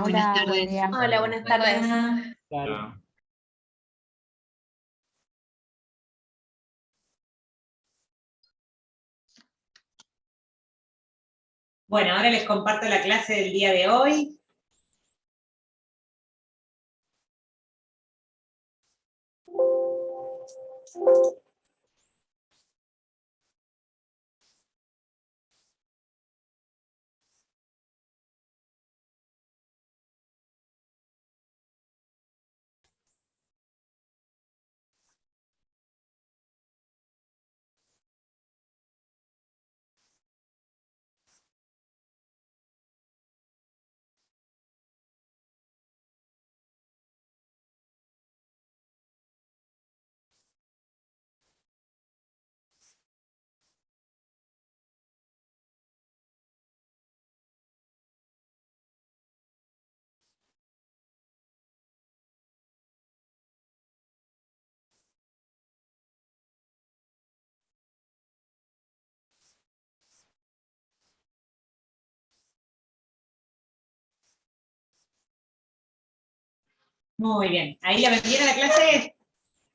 Buenas Hola, tardes. buen día. Hola, buenas tardes. Claro. Bueno, ahora les comparto la clase del día de hoy. Muy bien. ¿Ahí la vendieron la clase?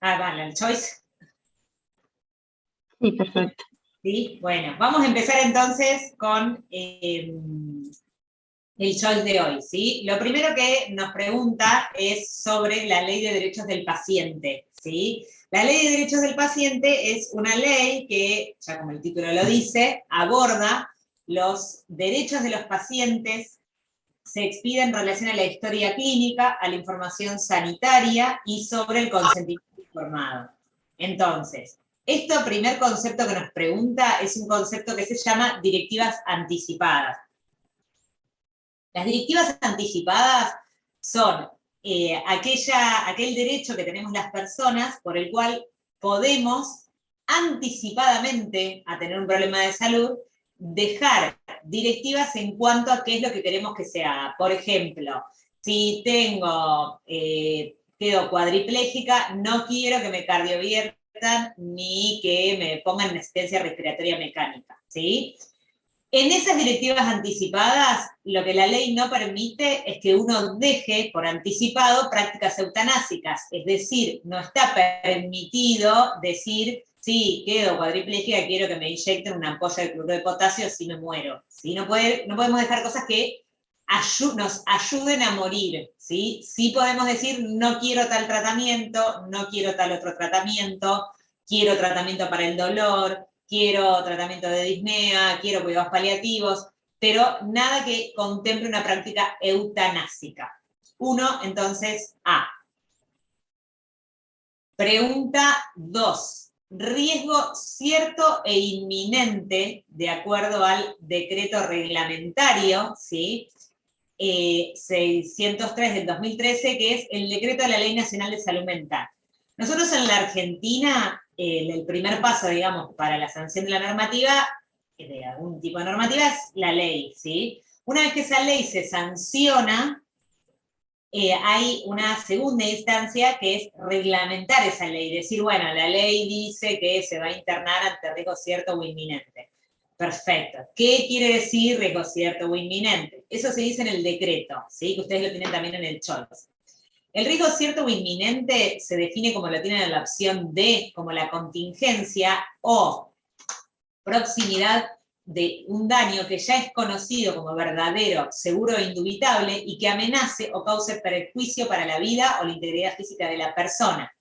Ah, vale, el choice. Sí, perfecto. Sí, bueno, vamos a empezar entonces con el choice de hoy, ¿sí? Lo primero que nos pregunta es sobre la Ley de Derechos del Paciente, ¿sí? La Ley de Derechos del Paciente es una ley que, ya como el título lo dice, aborda los derechos de los pacientes, se expide en relación a la historia clínica, a la información sanitaria y sobre el consentimiento informado. Entonces, este primer concepto que nos pregunta es un concepto que se llama directivas anticipadas. Las directivas anticipadas son aquel derecho que tenemos las personas por el cual podemos anticipadamente a tener un problema de salud dejar directivas en cuanto a qué es lo que queremos que se haga. Por ejemplo, si quedo cuadriplégica, no quiero que me cardioviertan ni que me pongan en asistencia respiratoria mecánica, ¿sí? En esas directivas anticipadas, lo que la ley no permite es que uno deje por anticipado prácticas eutanásicas, es decir, no está permitido decir, sí, quedo cuadriplégica, quiero que me inyecten una ampolla de cloruro de potasio si me muero. ¿Sí? No podemos dejar cosas que nos ayuden a morir. ¿Sí? Sí podemos decir, no quiero tal tratamiento, no quiero tal otro tratamiento, quiero tratamiento para el dolor, quiero tratamiento de disnea, quiero cuidados paliativos, pero nada que contemple una práctica eutanásica. Uno, entonces, A. Pregunta 2. Riesgo cierto e inminente, de acuerdo al decreto reglamentario, ¿sí? 603 del 2013, que es el decreto de la Ley Nacional de Salud Mental. Nosotros en la Argentina, el primer paso, digamos, para la sanción de la normativa, de algún tipo de normativa, es la ley, ¿sí? Una vez que esa ley se sanciona, hay una segunda instancia que es reglamentar esa ley, decir, bueno, la ley dice que se va a internar ante riesgo cierto o inminente. Perfecto. ¿Qué quiere decir riesgo cierto o inminente? Eso se dice en el decreto, ¿sí? Que ustedes lo tienen también en el choice. El riesgo cierto o inminente se define como lo tienen en la opción D, como la contingencia o proximidad de un daño que ya es conocido como verdadero, seguro e indubitable y que amenace o cause perjuicio para la vida o la integridad física de la persona.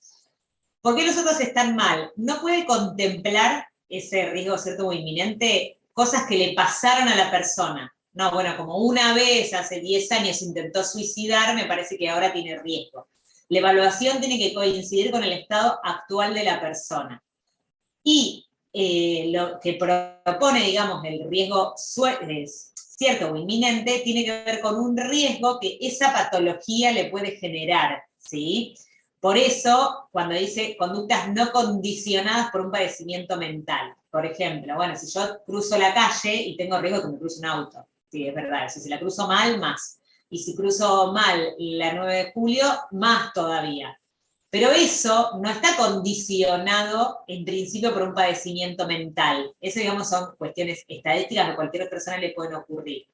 ¿Por qué los otros están mal? No puede contemplar ese riesgo cierto o inminente cosas que le pasaron a la persona. No, bueno, como una vez hace 10 años intentó suicidar, me parece que ahora tiene riesgo. La evaluación tiene que coincidir con el estado actual de la persona. Y lo que propone, digamos, el riesgo cierto o inminente tiene que ver con un riesgo que esa patología le puede generar, ¿sí? Por eso, cuando dice conductas no condicionadas por un padecimiento mental. Por ejemplo, bueno, si yo cruzo la calle y tengo riesgo de que me cruce un auto, sí, es verdad, si la cruzo mal, más. Y si cruzo mal la 9 de julio, más todavía. Pero eso no está condicionado en principio por un padecimiento mental. Eso, digamos, son cuestiones estadísticas que a cualquier persona le pueden ocurrir.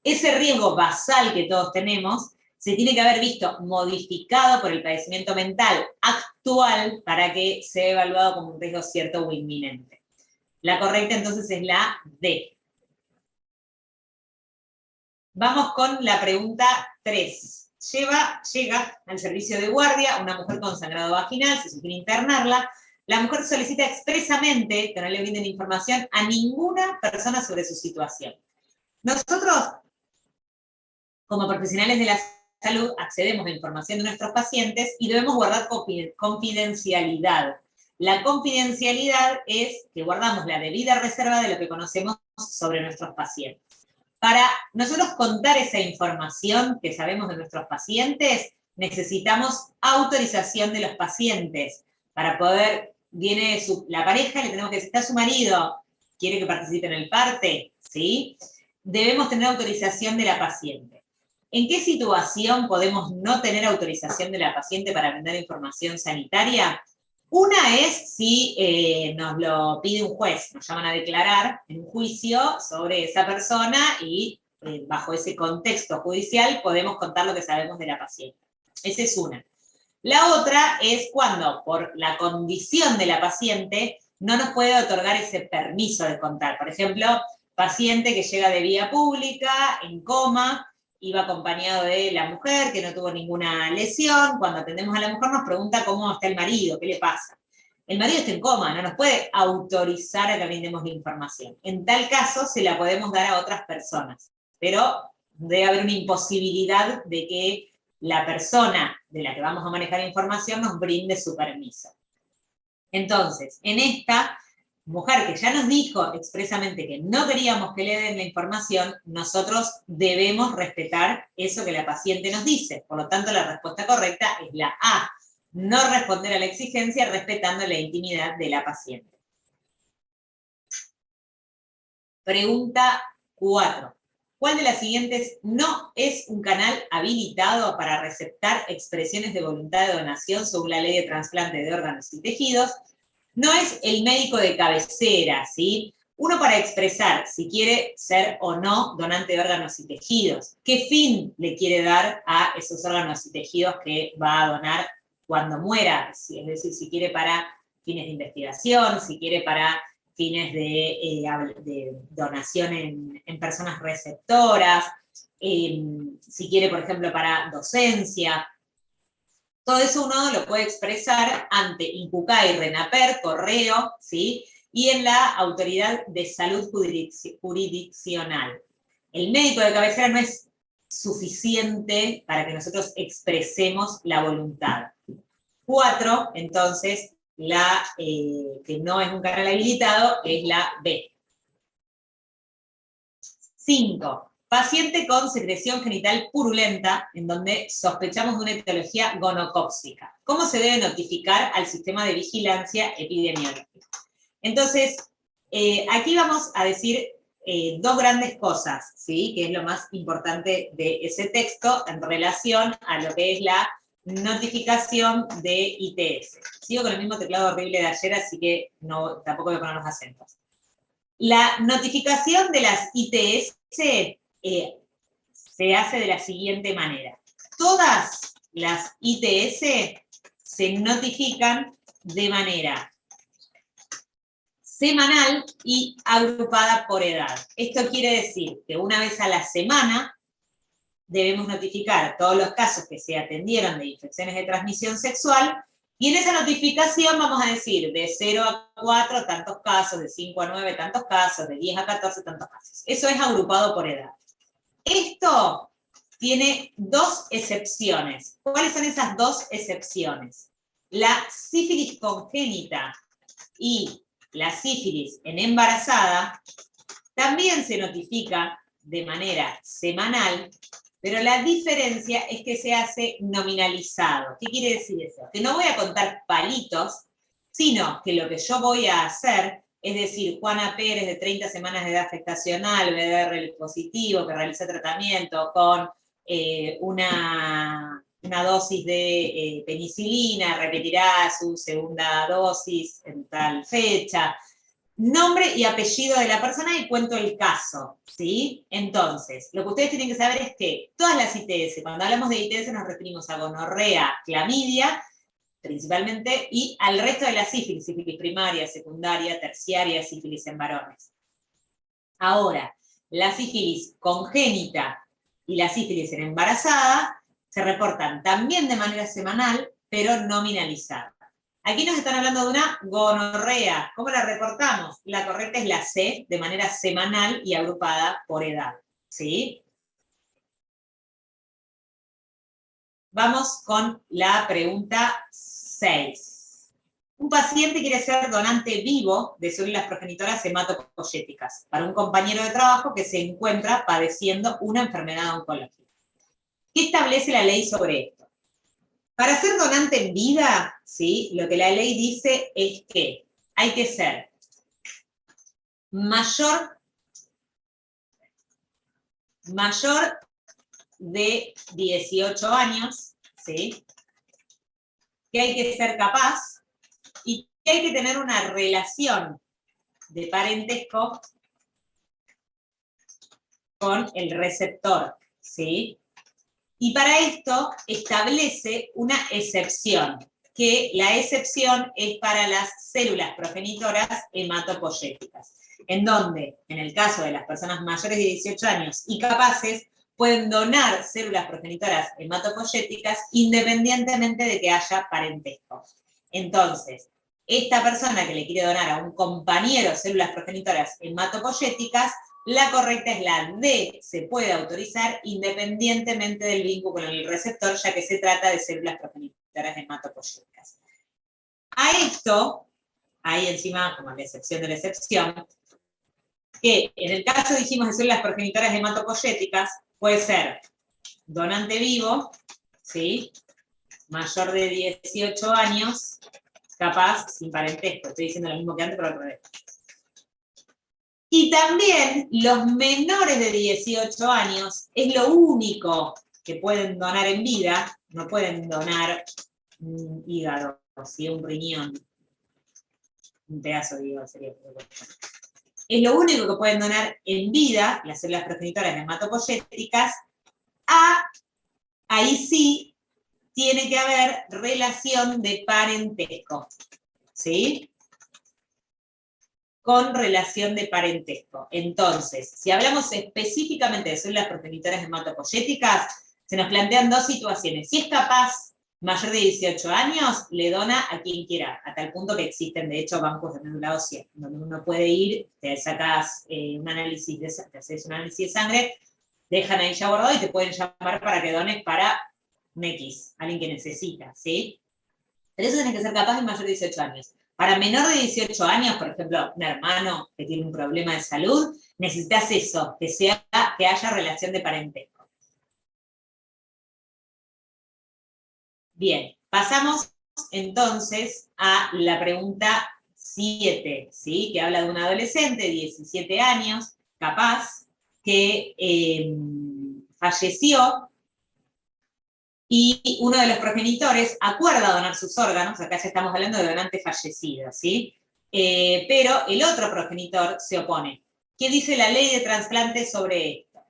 Ese riesgo basal que todos tenemos se tiene que haber visto modificado por el padecimiento mental actual para que sea evaluado como un riesgo cierto o inminente. La correcta entonces es la D. Vamos con la pregunta 3. Llega al servicio de guardia una mujer con sangrado vaginal, se sugiere internarla. La mujer solicita expresamente que no le brinden información a ninguna persona sobre su situación. Nosotros, como profesionales de la salud, accedemos a información de nuestros pacientes y debemos guardar confidencialidad. La confidencialidad es que guardamos la debida reserva de lo que conocemos sobre nuestros pacientes. Para nosotros contar esa información que sabemos de nuestros pacientes, necesitamos autorización de los pacientes. Para poder, viene la pareja, le tenemos que decir, está su marido, quiere que participe en el parte, ¿sí? Debemos tener autorización de la paciente. ¿En qué situación podemos no tener autorización de la paciente para brindar información sanitaria? Una es si nos lo pide un juez, nos llaman a declarar en un juicio sobre esa persona y bajo ese contexto judicial podemos contar lo que sabemos de la paciente. Esa es una. La otra es cuando, por la condición de la paciente, no nos puede otorgar ese permiso de contar. Por ejemplo, paciente que llega de vía pública, en coma, iba acompañado de la mujer, que no tuvo ninguna lesión. Cuando atendemos a la mujer nos pregunta cómo está el marido, qué le pasa. El marido está en coma, no nos puede autorizar a que brindemos la información. En tal caso, se la podemos dar a otras personas. Pero debe haber una imposibilidad de que la persona de la que vamos a manejar información nos brinde su permiso. Entonces, en esta mujer que ya nos dijo expresamente que no queríamos que le den la información, nosotros debemos respetar eso que la paciente nos dice. Por lo tanto, la respuesta correcta es la A. No responder a la exigencia respetando la intimidad de la paciente. Pregunta 4. ¿Cuál de las siguientes no es un canal habilitado para receptar expresiones de voluntad de donación según la ley de trasplante de órganos y tejidos? No es el médico de cabecera, ¿sí? Uno para expresar si quiere ser o no donante de órganos y tejidos. ¿Qué fin le quiere dar a esos órganos y tejidos que va a donar cuando muera? Es decir, si quiere para fines de investigación, si quiere para fines de donación en personas receptoras, si quiere, por ejemplo, para docencia. Todo eso uno lo puede expresar ante INCUCAI, RENAPER, correo, ¿sí? Y en la Autoridad de Salud Jurisdiccional. El médico de cabecera no es suficiente para que nosotros expresemos la voluntad. 4, entonces, la que no es un canal habilitado es la B. 5. Paciente con secreción genital purulenta, en donde sospechamos de una etiología gonocóxica. ¿Cómo se debe notificar al sistema de vigilancia epidemiológica? Entonces, aquí vamos a decir dos grandes cosas, ¿sí? Que es lo más importante de ese texto en relación a lo que es la notificación de ITS. Sigo con el mismo teclado horrible de ayer, así que tampoco voy a poner los acentos. La notificación de las ITS se hace de la siguiente manera. Todas las ITS se notifican de manera semanal y agrupada por edad. Esto quiere decir que una vez a la semana debemos notificar todos los casos que se atendieron de infecciones de transmisión sexual, y en esa notificación vamos a decir de 0 a 4 tantos casos, de 5 a 9 tantos casos, de 10 a 14 tantos casos. Eso es agrupado por edad. Esto tiene dos excepciones. ¿Cuáles son esas dos excepciones? La sífilis congénita y la sífilis en embarazada también se notifica de manera semanal, pero la diferencia es que se hace nominalizado. ¿Qué quiere decir eso? Que no voy a contar palitos, sino que lo que yo voy a hacer es decir, Juana Pérez, de 30 semanas de edad gestacional, BDR positivo, que realiza tratamiento con una dosis de penicilina, repetirá su segunda dosis en tal fecha. nombre y apellido de la persona y cuento el caso, ¿sí? Entonces, lo que ustedes tienen que saber es que todas las ITS, cuando hablamos de ITS nos referimos a gonorrea, clamidia, principalmente, y al resto de la sífilis, sífilis primaria, secundaria, terciaria, sífilis en varones. Ahora, la sífilis congénita y la sífilis en embarazada se reportan también de manera semanal, pero nominalizada. Aquí nos están hablando de una gonorrea. ¿Cómo la reportamos? La correcta es la C, de manera semanal y agrupada por edad. ¿Sí? Vamos con la pregunta 6. Un paciente quiere ser donante vivo de células progenitoras hematopoyéticas para un compañero de trabajo que se encuentra padeciendo una enfermedad oncológica. ¿Qué establece la ley sobre esto? Para ser donante en vida, ¿sí? Lo que la ley dice es que hay que ser mayor de 18 años, ¿sí? Que hay que ser capaz y que hay que tener una relación de parentesco con el receptor, ¿sí? Y para esto establece una excepción, que la excepción es para las células progenitoras hematopoyéticas, en donde, en el caso de las personas mayores de 18 años y capaces, pueden donar células progenitoras hematopoyéticas independientemente de que haya parentesco. Entonces, esta persona que le quiere donar a un compañero células progenitoras hematopoyéticas, la correcta es la D, se puede autorizar independientemente del vínculo con el receptor, ya que se trata de células progenitoras hematopoyéticas. A esto, ahí encima, como la excepción de la excepción, que en el caso, dijimos, de células progenitoras hematopoyéticas, puede ser donante vivo, ¿sí? Mayor de 18 años, capaz, sin parentesco. Estoy diciendo lo mismo que antes, pero al revés. Y también los menores de 18 años es lo único que pueden donar en vida, no pueden donar un hígado, ¿sí? Un riñón, un pedazo de hígado sería. Es lo único que pueden donar en vida, las células progenitoras hematopoyéticas, ahí sí tiene que haber relación de parentesco, ¿sí? Con relación de parentesco. Entonces, si hablamos específicamente de células progenitoras hematopoyéticas, se nos plantean dos situaciones. Si es capaz, mayor de 18 años, le dona a quien quiera, a tal punto que existen, de hecho, bancos de médula ósea, donde uno puede ir, te sacas un análisis, te haces un análisis de sangre, dejan ahí ya guardado y te pueden llamar para que dones para un X, alguien que necesita, ¿sí? Pero eso tenés que ser capaz de mayor de 18 años. Para menor de 18 años, por ejemplo, un hermano que tiene un problema de salud, necesitas eso, que haya relación de parentesco. Bien, pasamos entonces a la pregunta 7, ¿sí? Que habla de un adolescente de 17 años, capaz, que falleció y uno de los progenitores acuerda donar sus órganos, acá ya estamos hablando de donante fallecido, ¿sí? Pero el otro progenitor se opone. ¿Qué dice la ley de trasplante sobre esto?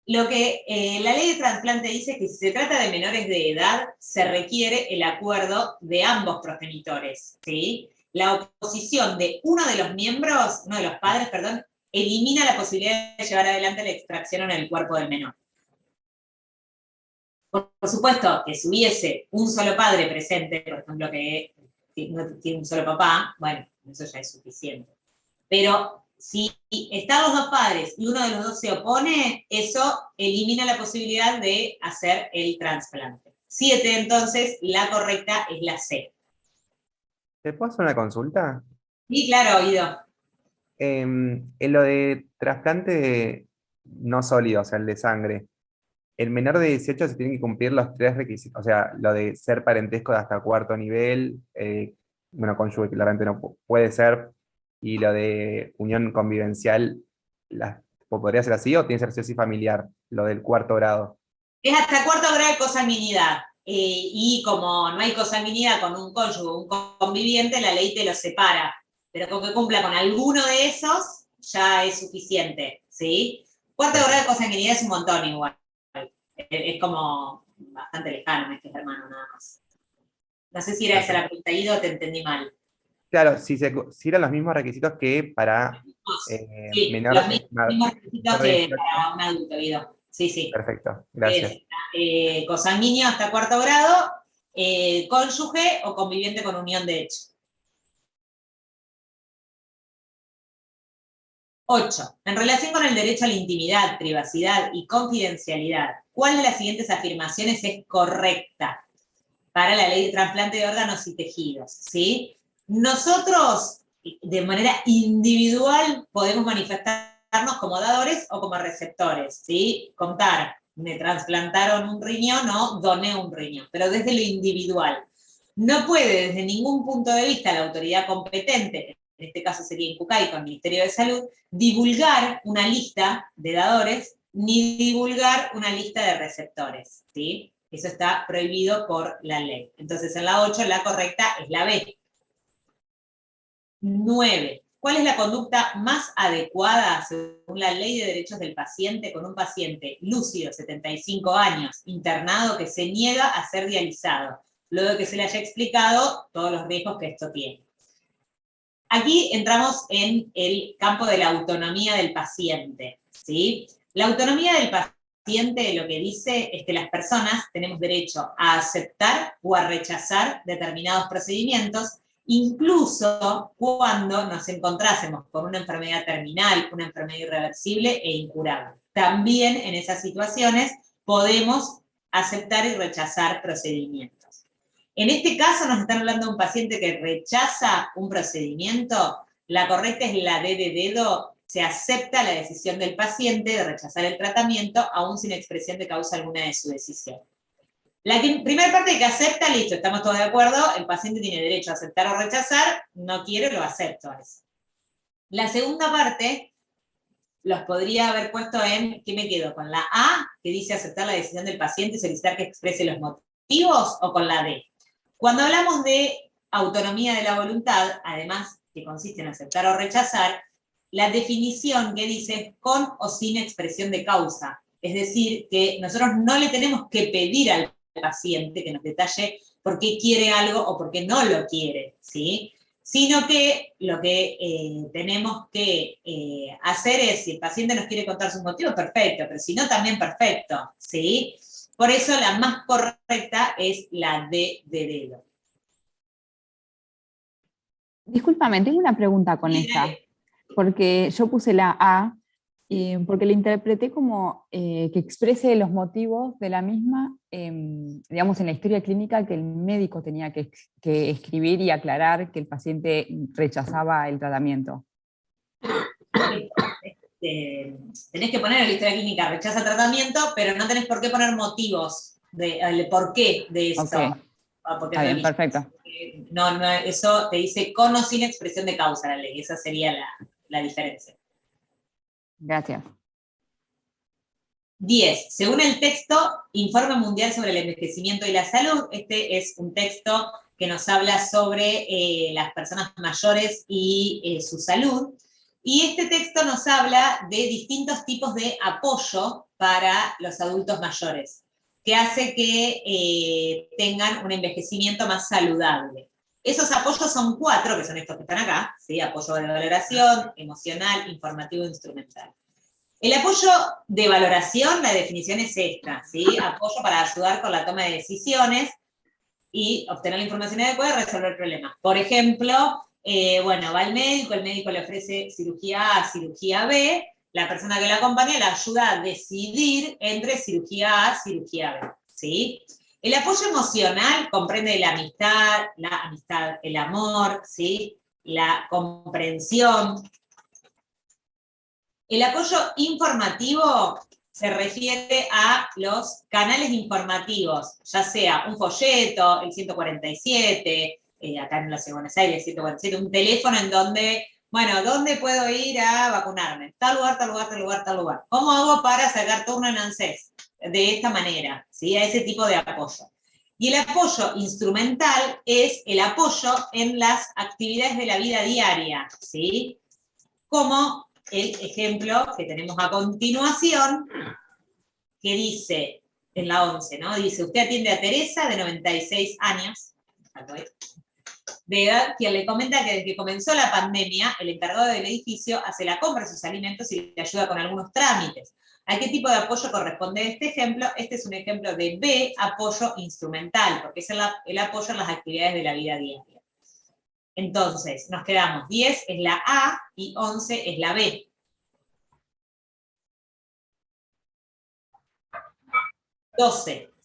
Lo que la ley de trasplante dice es que si se trata de menores de edad, se requiere el acuerdo de ambos progenitores, ¿sí? La oposición de uno de los miembros, uno de los padres, perdón, elimina la posibilidad de llevar adelante la extracción en el cuerpo del menor. Por supuesto que si hubiese un solo padre presente, por ejemplo, que no tiene un solo papá, bueno, eso ya es suficiente. Pero si están los dos padres y uno de los dos se opone, eso elimina la posibilidad de hacer el trasplante. 7, entonces, la correcta es la C. ¿Te puedo hacer una consulta? Sí, claro, Guido. En lo de trasplante no sólido, o sea, el de sangre, el menor de 18 se tienen que cumplir los tres requisitos, o sea, lo de ser parentesco de hasta cuarto nivel, bueno, cónyuge claramente no puede ser, y lo de unión convivencial, ¿podría ser así o tiene que ser sí o sí familiar, lo del cuarto grado? Es hasta cuarto grado de consanguinidad. Y como no hay consanguinidad con un cónyuge o un conviviente, la ley te lo separa. pero con que cumpla con alguno de esos, ya es suficiente, ¿sí? Cuarto grado de consanguinidad es un montón igual. Es como bastante lejano, no es que es hermano nada más. No sé si era esa la pregunta, Ido, o te entendí mal. Claro, si eran los mismos requisitos que para Sí, los menor, mismos requisitos menor de que 18. para un adulto, Ido. Sí, sí. Perfecto, gracias. Es consanguíneo hasta cuarto grado, cónyuge o conviviente con unión de hecho. 8. En relación con el derecho a la intimidad, privacidad y confidencialidad, ¿cuál de las siguientes afirmaciones es correcta para la ley de trasplante de órganos y tejidos? ¿Sí? Nosotros, de manera individual, podemos manifestarnos como dadores o como receptores, ¿sí? Contar, me trasplantaron un riñón, no, doné un riñón, pero desde lo individual. No puede, desde ningún punto de vista, la autoridad competente, en este caso sería INCUCAI con el Ministerio de Salud, divulgar una lista de dadores ni divulgar una lista de receptores, ¿sí? Eso está prohibido por la ley. Entonces, en la 8, la correcta es la B. 9. ¿Cuál es la conducta más adecuada según la Ley de Derechos del Paciente con un paciente lúcido, 75 años, internado, que se niega a ser dializado, luego de que se le haya explicado todos los riesgos que esto tiene? Aquí entramos en el campo de la autonomía del paciente, ¿sí? La autonomía del paciente lo que dice es que las personas tenemos derecho a aceptar o a rechazar determinados procedimientos, incluso cuando nos encontrásemos con una enfermedad terminal, una enfermedad irreversible e incurable. También en esas situaciones podemos aceptar y rechazar procedimientos. En este caso nos están hablando de un paciente que rechaza un procedimiento. La correcta es la D de dedo. Se acepta la decisión del paciente de rechazar el tratamiento, aún sin expresión de causa alguna de su decisión. La primera parte que acepta, listo, estamos todos de acuerdo, el paciente tiene derecho a aceptar o rechazar, no quiere, lo acepto. La segunda parte los podría haber puesto en, ¿qué me quedo? ¿Con la A, que dice aceptar la decisión del paciente y solicitar que exprese los motivos, o con la D? Cuando hablamos de autonomía de la voluntad, además que consiste en aceptar o rechazar, la definición que dice con o sin expresión de causa. Es decir, que nosotros no le tenemos que pedir al paciente que nos detalle por qué quiere algo o por qué no lo quiere, ¿sí? Sino que lo que tenemos que hacer es, si el paciente nos quiere contar sus motivos, perfecto, pero si no, también perfecto, ¿sí? Por eso la más correcta es la D de dedo. Discúlpame, tengo una pregunta con esa, porque yo puse la A, porque la interpreté como que exprese los motivos de la misma, digamos, en la historia clínica, que el médico tenía que escribir y aclarar que el paciente rechazaba el tratamiento. Tenés que poner en la historia clínica rechaza tratamiento, pero no tenés por qué poner motivos de por qué de eso. Okay. Porque Está bien, perfecto. No, eso te dice con o sin expresión de causa la ley, esa sería la diferencia. Gracias. 10. Según el texto Informe Mundial sobre el Envejecimiento y la Salud, este es un texto que nos habla sobre las personas mayores y su salud. Y este texto nos habla de distintos tipos de apoyo para los adultos mayores, que hace que tengan un envejecimiento más saludable. Esos apoyos son 4, que son estos que están acá, ¿sí? Apoyo de valoración, emocional, informativo e instrumental. El apoyo de valoración, la definición es esta, ¿sí? Apoyo para ayudar con la toma de decisiones y obtener la información adecuada y resolver problemas. Por ejemplo, bueno, va al médico, el médico le ofrece cirugía A, cirugía B, la persona que lo acompaña le ayuda a decidir entre cirugía A, cirugía B, ¿sí? El apoyo emocional comprende la amistad, el amor, ¿sí? La comprensión. El apoyo informativo se refiere a los canales informativos, ya sea un folleto, el 147, acá en la ciudad de Buenos Aires, 147, un teléfono en donde, bueno, ¿dónde puedo ir a vacunarme? Tal lugar, tal lugar, tal lugar, tal lugar. ¿Cómo hago para sacar turno en ANSES? De esta manera, ¿sí? A ese tipo de apoyo. Y el apoyo instrumental es el apoyo en las actividades de la vida diaria, ¿sí? Como el ejemplo que tenemos a continuación, que dice, en la 11, ¿no? Dice, usted atiende a Teresa, de 96 años, de edad, quien le comenta que desde que comenzó la pandemia, el encargado del edificio hace la compra de sus alimentos y le ayuda con algunos trámites. ¿A qué tipo de apoyo corresponde este ejemplo? Este es un ejemplo de B, apoyo instrumental, porque es el apoyo en las actividades de la vida diaria. Entonces, nos quedamos, 10 es la A y 11 es la B.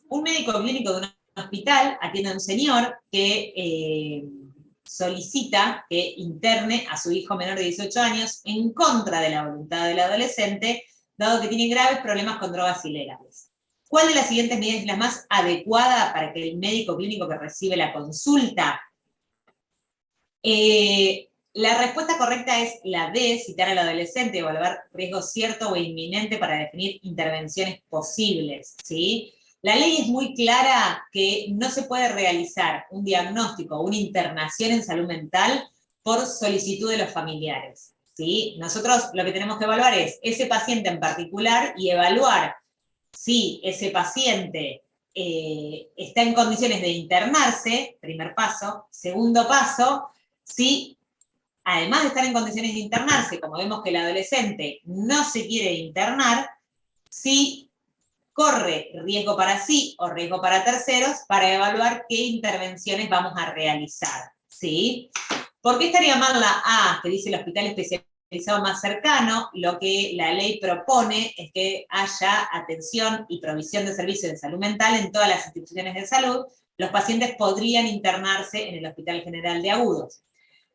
Un médico clínico de un hospital atiende a un señor que solicita que interne a su hijo menor de 18 años en contra de la voluntad del adolescente, dado que tiene graves problemas con drogas ilegales. ¿Cuál de las siguientes medidas es la más adecuada para que el médico clínico que recibe la consulta? La respuesta correcta es la D, citar al adolescente, evaluar riesgo cierto o inminente para definir intervenciones posibles, ¿sí? La ley es muy clara que no se puede realizar un diagnóstico o una internación en salud mental por solicitud de los familiares, ¿sí? Nosotros lo que tenemos que evaluar es ese paciente en particular y evaluar si ese paciente está en condiciones de internarse, primer paso. Segundo paso, si además de estar en condiciones de internarse, como vemos que el adolescente no se quiere internar, si corre riesgo para sí o riesgo para terceros para evaluar qué intervenciones vamos a realizar, ¿sí? ¿Por qué estaría mal la A, que dice el hospital especializado más cercano? Lo que la ley propone es que haya atención y provisión de servicios de salud mental en todas las instituciones de salud. Los pacientes podrían internarse en el Hospital General de Agudos.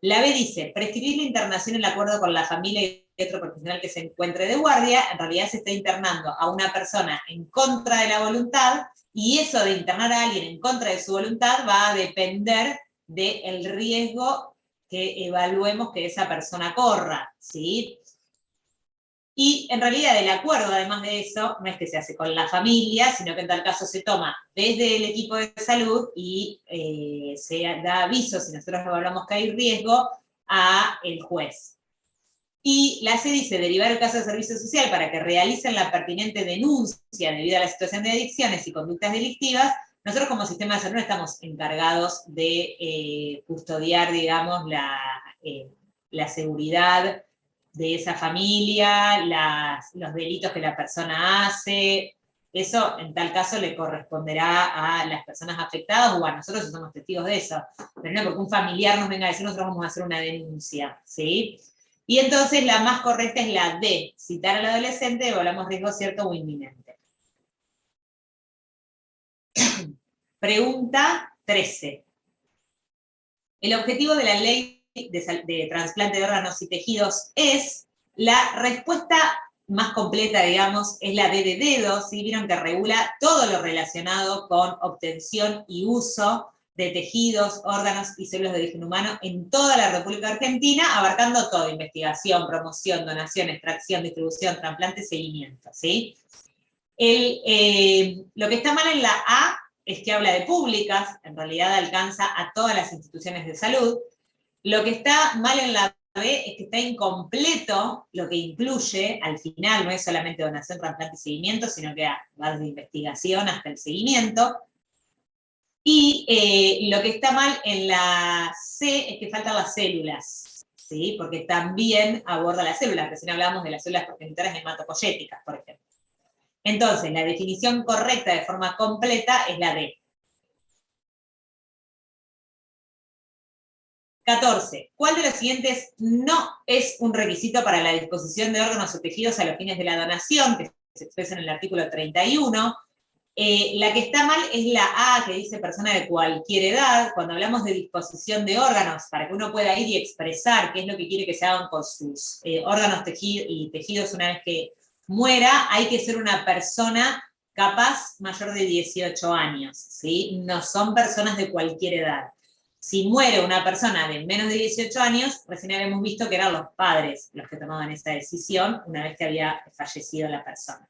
La B dice, prescribir la internación en acuerdo con la familia y otro profesional que se encuentre de guardia, en realidad se está internando a una persona en contra de la voluntad, y eso de internar a alguien en contra de su voluntad va a depender del riesgo que evaluemos que esa persona corra, ¿sí? Y en realidad el acuerdo, además de eso, no es que se hace con la familia, sino que en tal caso se toma desde el equipo de salud y se da aviso, si nosotros evaluamos que hay riesgo, a el juez. Y la C dice, derivar el caso de servicio social para que realicen la pertinente denuncia debido a la situación de adicciones y conductas delictivas. Nosotros como sistema de salud estamos encargados de custodiar, digamos, la seguridad de esa familia, los delitos que la persona hace. Eso, en tal caso, le corresponderá a las personas afectadas o a nosotros si somos testigos de eso. Pero no porque un familiar nos venga a decir, nosotros vamos a hacer una denuncia, ¿sí? Y entonces la más correcta es la D, citar al adolescente, evaluamos riesgo cierto o inminente. Pregunta 13. El objetivo de la ley de trasplante de órganos y tejidos es, la respuesta más completa, digamos, es la D de dedo, ¿sí? Vieron que regula todo lo relacionado con obtención y uso de tejidos, órganos y células de origen humano en toda la República Argentina, abarcando todo, investigación, promoción, donación, extracción, distribución, trasplante, seguimiento, ¿sí? Lo que está mal en la A es que habla de públicas, en realidad alcanza a todas las instituciones de salud. Lo que está mal en la B es que está incompleto lo que incluye, al final no es solamente donación, trasplante y seguimiento, sino que va desde investigación hasta el seguimiento. Y lo que está mal en la C es que faltan las células, ¿sí? Porque también aborda las células, recién hablamos de las células progenitoras hematopoyéticas, por ejemplo. Entonces, la definición correcta de forma completa es la D. 14. ¿Cuál de los siguientes no es un requisito para la disposición de órganos o tejidos a los fines de la donación, que se expresa en el artículo 31? La que está mal es la A, que dice persona de cualquier edad. Cuando hablamos de disposición de órganos, para que uno pueda ir y expresar qué es lo que quiere que se hagan con sus órganos y tejidos una vez que muera, hay que ser una persona capaz mayor de 18 años, ¿sí? No son personas de cualquier edad. Si muere una persona de menos de 18 años, recién habíamos visto que eran los padres los que tomaban esa decisión una vez que había fallecido la persona.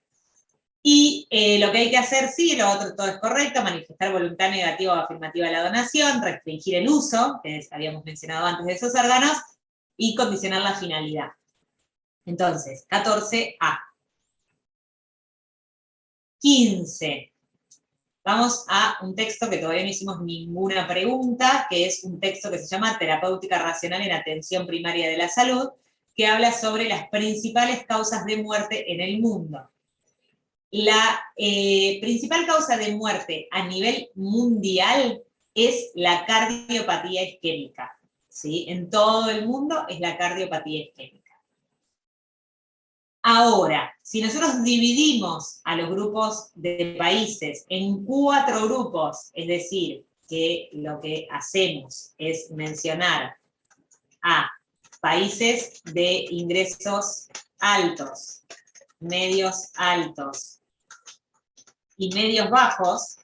Y lo que hay que hacer, sí, lo otro todo es correcto, manifestar voluntad negativa o afirmativa de la donación, restringir el uso, que habíamos mencionado antes de esos órganos, y condicionar la finalidad. Entonces, 14A. 15. Vamos a un texto que todavía no hicimos ninguna pregunta, que es un texto que se llama Terapéutica Racional en Atención Primaria de la Salud, que habla sobre las principales causas de muerte en el mundo. La principal causa de muerte a nivel mundial es la cardiopatía isquémica, ¿sí? En todo el mundo es la cardiopatía isquémica. Ahora, si nosotros dividimos a los grupos de países en 4 grupos, es decir, que lo que hacemos es mencionar a países de ingresos altos, medios altos y medios bajos,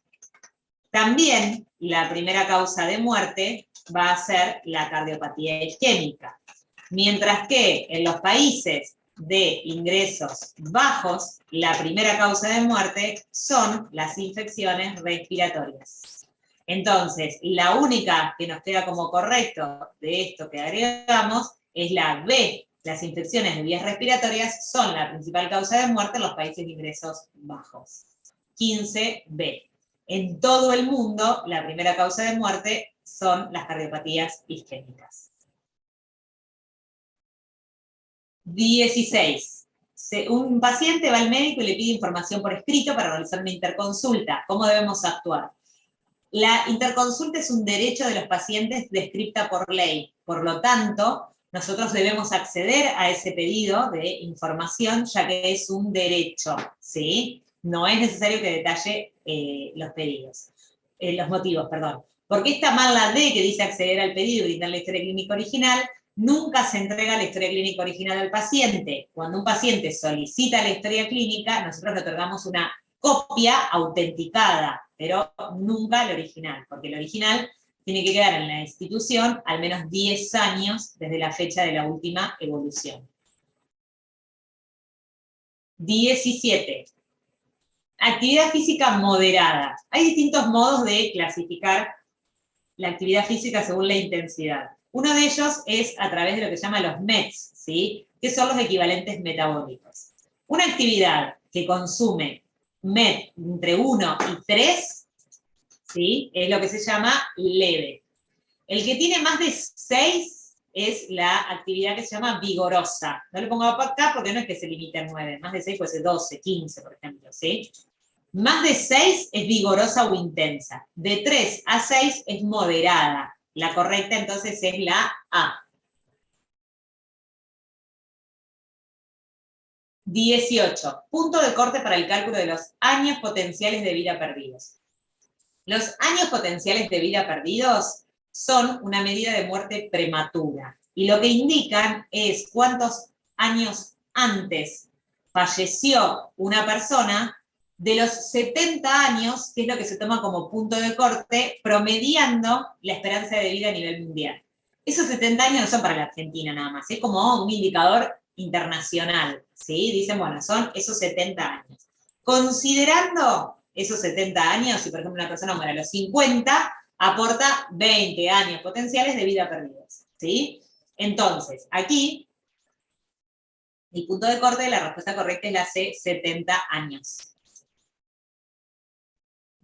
también la primera causa de muerte va a ser la cardiopatía isquémica. Mientras que en los países de ingresos bajos, la primera causa de muerte son las infecciones respiratorias. Entonces, la única que nos queda como correcto de esto que agregamos es la B. Las infecciones de vías respiratorias son la principal causa de muerte en los países de ingresos bajos. 15B. En todo el mundo, la primera causa de muerte son las cardiopatías isquémicas. 16. Un paciente va al médico y le pide información por escrito para realizar una interconsulta. ¿Cómo debemos actuar? La interconsulta es un derecho de los pacientes descripta por ley. Por lo tanto, nosotros debemos acceder a ese pedido de información, ya que es un derecho, ¿sí? No es necesario que detalle los motivos, perdón. ¿Por qué está mal la D que dice acceder al pedido y brindar la historia clínica original? Nunca se entrega la historia clínica original al paciente. Cuando un paciente solicita la historia clínica, nosotros le otorgamos una copia autenticada, pero nunca el original, porque el original tiene que quedar en la institución al menos 10 años desde la fecha de la última evolución. 17. Actividad física moderada. Hay distintos modos de clasificar la actividad física según la intensidad. Uno de ellos es a través de lo que se llama los METs, ¿sí? Que son los equivalentes metabólicos. Una actividad que consume MET entre 1 y 3, ¿sí? Es lo que se llama leve. El que tiene más de 6 es la actividad que se llama vigorosa. No le pongo acá porque no es que se limite a 9, más de 6 puede ser 12, 15, por ejemplo, ¿sí? Más de 6 es vigorosa o intensa. De 3 a 6 es moderada. La correcta entonces es la A. 18. Punto de corte para el cálculo de los años potenciales de vida perdidos. Los años potenciales de vida perdidos son una medida de muerte prematura. Y lo que indican es cuántos años antes falleció una persona de los 70 años, que es lo que se toma como punto de corte, promediando la esperanza de vida a nivel mundial. Esos 70 años no son para la Argentina nada más, es como un indicador internacional, ¿sí? Dicen, bueno, son esos 70 años. Considerando esos 70 años, si por ejemplo una persona muere a los 50, aporta 20 años potenciales de vida perdidos, ¿sí? Entonces, aquí, el punto de corte, la respuesta correcta es la C, 70 años.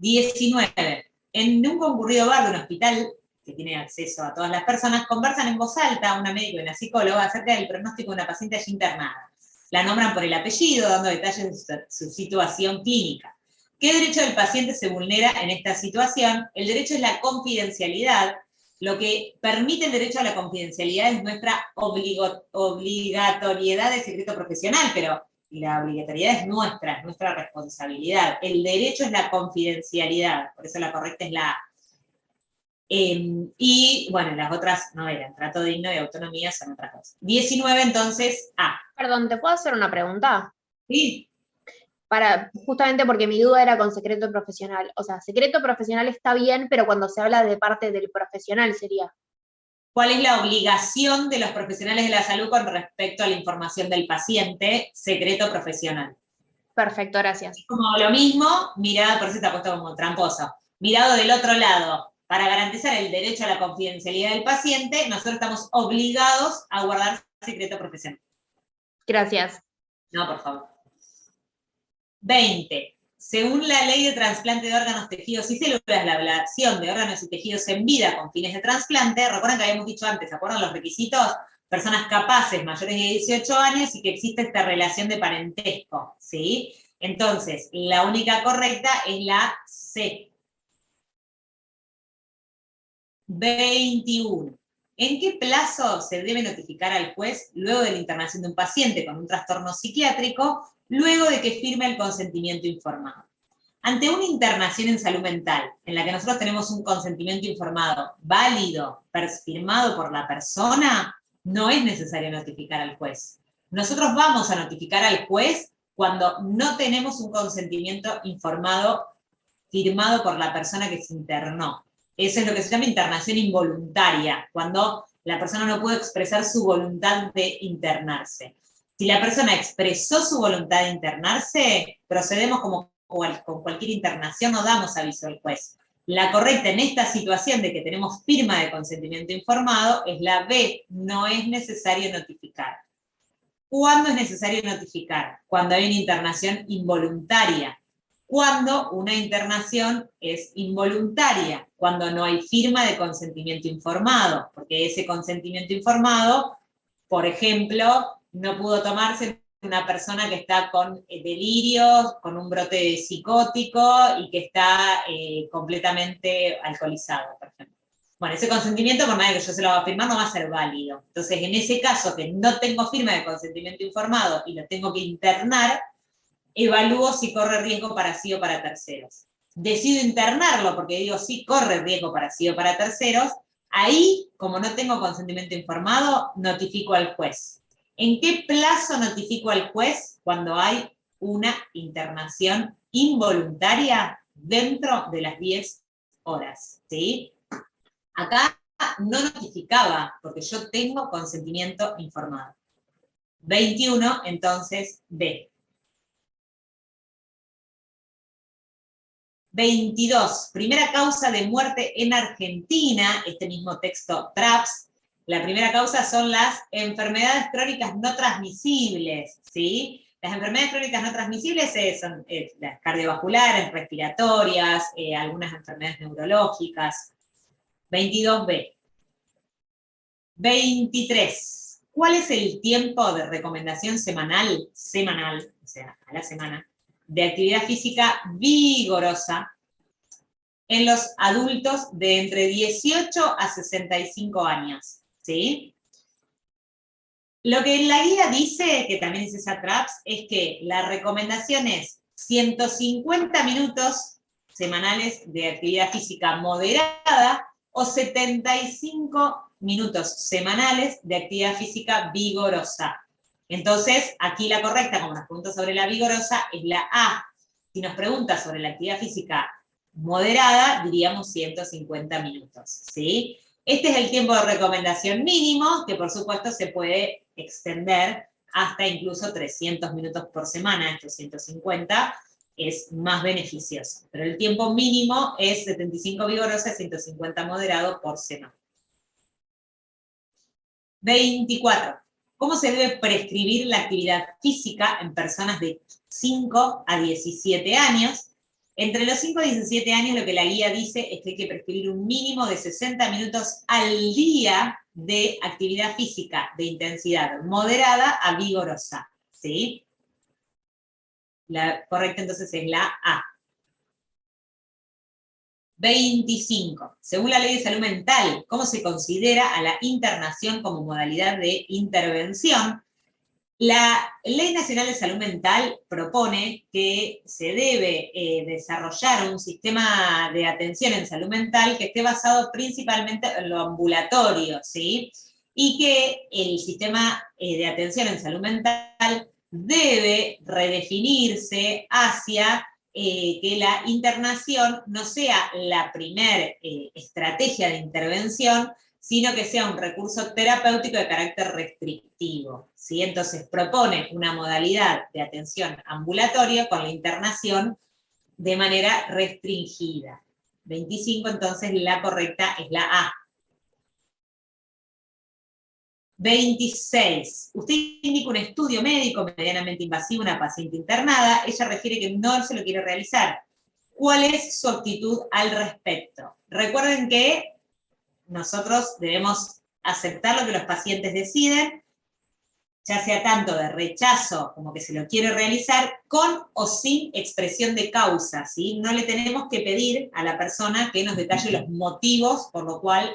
19. En un concurrido bar de un hospital que tiene acceso a todas las personas, conversan en voz alta una médico y una psicóloga acerca del pronóstico de una paciente allí internada. La nombran por el apellido, dando detalles de su situación clínica. ¿Qué derecho del paciente se vulnera en esta situación? El derecho es la confidencialidad. Lo que permite el derecho a la confidencialidad es nuestra obligatoriedad de secreto profesional, pero la obligatoriedad es nuestra responsabilidad. El derecho es la confidencialidad, por eso la correcta es la A. Y bueno, las otras no eran, trato digno y autonomía son otras cosas. 19 entonces, A. Perdón, ¿te puedo hacer una pregunta? ¿Sí? Justamente porque mi duda era con secreto profesional. O sea, secreto profesional está bien, pero cuando se habla de parte del profesional sería. ¿Cuál es la obligación de los profesionales de la salud con respecto a la información del paciente? Secreto profesional. Perfecto, gracias. Es como lo mismo, mirado, por eso está puesto como tramposo, mirado del otro lado. Para garantizar el derecho a la confidencialidad del paciente, nosotros estamos obligados a guardar secreto profesional. Gracias. No, por favor. 20. Según la ley de trasplante de órganos, tejidos y células, la ablación de órganos y tejidos en vida con fines de trasplante, recuerdan que habíamos dicho antes, ¿se acuerdan los requisitos? Personas capaces, mayores de 18 años y que existe esta relación de parentesco, ¿sí? Entonces, la única correcta es la C. 21. ¿En qué plazo se debe notificar al juez luego de la internación de un paciente con un trastorno psiquiátrico, luego de que firme el consentimiento informado? Ante una internación en salud mental, en la que nosotros tenemos un consentimiento informado válido, firmado por la persona, no es necesario notificar al juez. Nosotros vamos a notificar al juez cuando no tenemos un consentimiento informado firmado por la persona que se internó. Eso es lo que se llama internación involuntaria, cuando la persona no puede expresar su voluntad de internarse. Si la persona expresó su voluntad de internarse, procedemos como con cualquier internación, no damos aviso al juez. La correcta en esta situación de que tenemos firma de consentimiento informado es la B, no es necesario notificar. ¿Cuándo es necesario notificar? Cuando hay una internación involuntaria. Cuando una internación es involuntaria, cuando no hay firma de consentimiento informado, porque ese consentimiento informado, por ejemplo, no pudo tomarse una persona que está con delirios, con un brote psicótico y que está completamente alcoholizado, por ejemplo. Bueno, ese consentimiento, por nada que yo se lo va a firmar, no va a ser válido. Entonces, en ese caso que no tengo firma de consentimiento informado y lo tengo que internar, evalúo si corre riesgo para sí o para terceros. Decido internarlo porque digo sí corre riesgo para sí o para terceros, ahí, como no tengo consentimiento informado, notifico al juez. ¿En qué plazo notifico al juez? Cuando hay una internación involuntaria dentro de las 10 horas, ¿sí? Acá no notificaba, porque yo tengo consentimiento informado. 21, entonces, B. 22, primera causa de muerte en Argentina, este mismo texto TRAPS, la primera causa son las enfermedades crónicas no transmisibles, ¿sí? Las enfermedades crónicas no transmisibles son las cardiovasculares, respiratorias, algunas enfermedades neurológicas. 22B. 23. ¿Cuál es el tiempo de recomendación semanal, o sea, a la semana, de actividad física vigorosa en los adultos de entre 18 a 65 años? ¿Sí? Lo que la guía dice, que también dice esa TRAPS, es que la recomendación es 150 minutos semanales de actividad física moderada o 75 minutos semanales de actividad física vigorosa. Entonces, aquí la correcta, como nos pregunta sobre la vigorosa, es la A. Si nos pregunta sobre la actividad física moderada, diríamos 150 minutos, ¿sí? Este es el tiempo de recomendación mínimo, que por supuesto se puede extender hasta incluso 300 minutos por semana, estos 150, es más beneficioso. Pero el tiempo mínimo es 75 vigorosa y 150 moderado por semana. 24. ¿Cómo se debe prescribir la actividad física en personas de 5 a 17 años? Entre los 5 y 17 años lo que la guía dice es que hay que prescribir un mínimo de 60 minutos al día de actividad física de intensidad moderada a vigorosa, ¿sí? La correcta entonces es la A. 25. Según la Ley de Salud Mental, ¿cómo se considera a la internación como modalidad de intervención? La Ley Nacional de Salud Mental propone que se debe desarrollar un sistema de atención en salud mental que esté basado principalmente en lo ambulatorio, ¿sí? Y que el sistema de atención en salud mental debe redefinirse hacia que la internación no sea la primer estrategia de intervención, sino que sea un recurso terapéutico de carácter restrictivo, ¿sí? Entonces propone una modalidad de atención ambulatoria con la internación de manera restringida. 25, entonces la correcta es la A. 26. Usted indica un estudio médico medianamente invasivo a una paciente internada. Ella refiere que no se lo quiere realizar. ¿Cuál es su actitud al respecto? Recuerden que nosotros debemos aceptar lo que los pacientes deciden, ya sea tanto de rechazo como que se lo quiere realizar, con o sin expresión de causa, ¿sí? No le tenemos que pedir a la persona que nos detalle los motivos por lo cual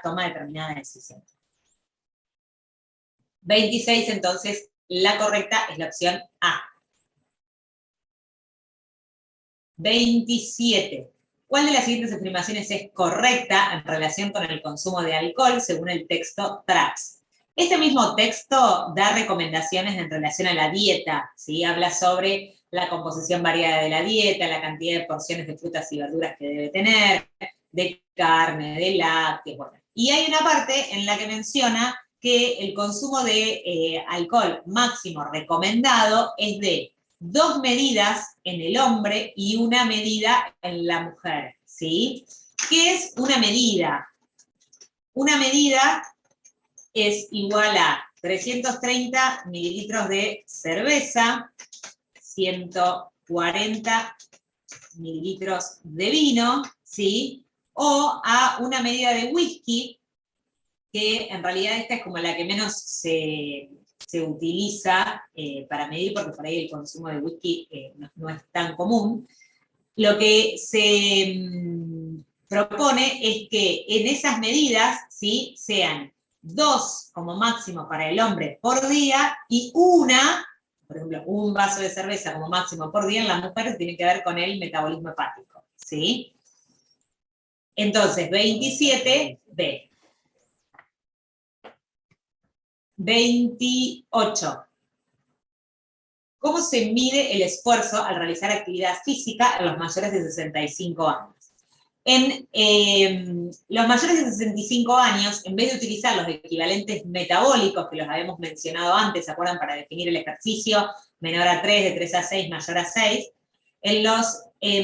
toma determinada decisión. 26, entonces, la correcta es la opción A. 27. ¿Cuál de las siguientes afirmaciones es correcta en relación con el consumo de alcohol según el texto TRAPS? Este mismo texto da recomendaciones en relación a la dieta, ¿sí? Habla sobre la composición variada de la dieta, la cantidad de porciones de frutas y verduras que debe tener, de carne, de lácteos, bueno. Y hay una parte en la que menciona que el consumo de alcohol máximo recomendado es de 2 medidas en el hombre y 1 medida en la mujer, ¿sí? ¿Qué es una medida? Una medida es igual a 330 mililitros de cerveza, 140 mililitros de vino, ¿sí? O a una medida de whisky, que en realidad esta es como la que menos se utiliza para medir, porque por ahí el consumo de whisky no es tan común. Lo que se propone es que en esas medidas, ¿sí?, sean 2 como máximo para el hombre por día y 1, por ejemplo, un vaso de cerveza como máximo por día en las mujeres, tiene que ver con el metabolismo hepático, ¿sí? Entonces, 27B. 28. ¿Cómo se mide el esfuerzo al realizar actividad física en los mayores de 65 años? En los mayores de 65 años, en vez de utilizar los equivalentes metabólicos, que los habíamos mencionado antes, ¿se acuerdan? Para definir el ejercicio, menor a 3, de 3 a 6, mayor a 6, en los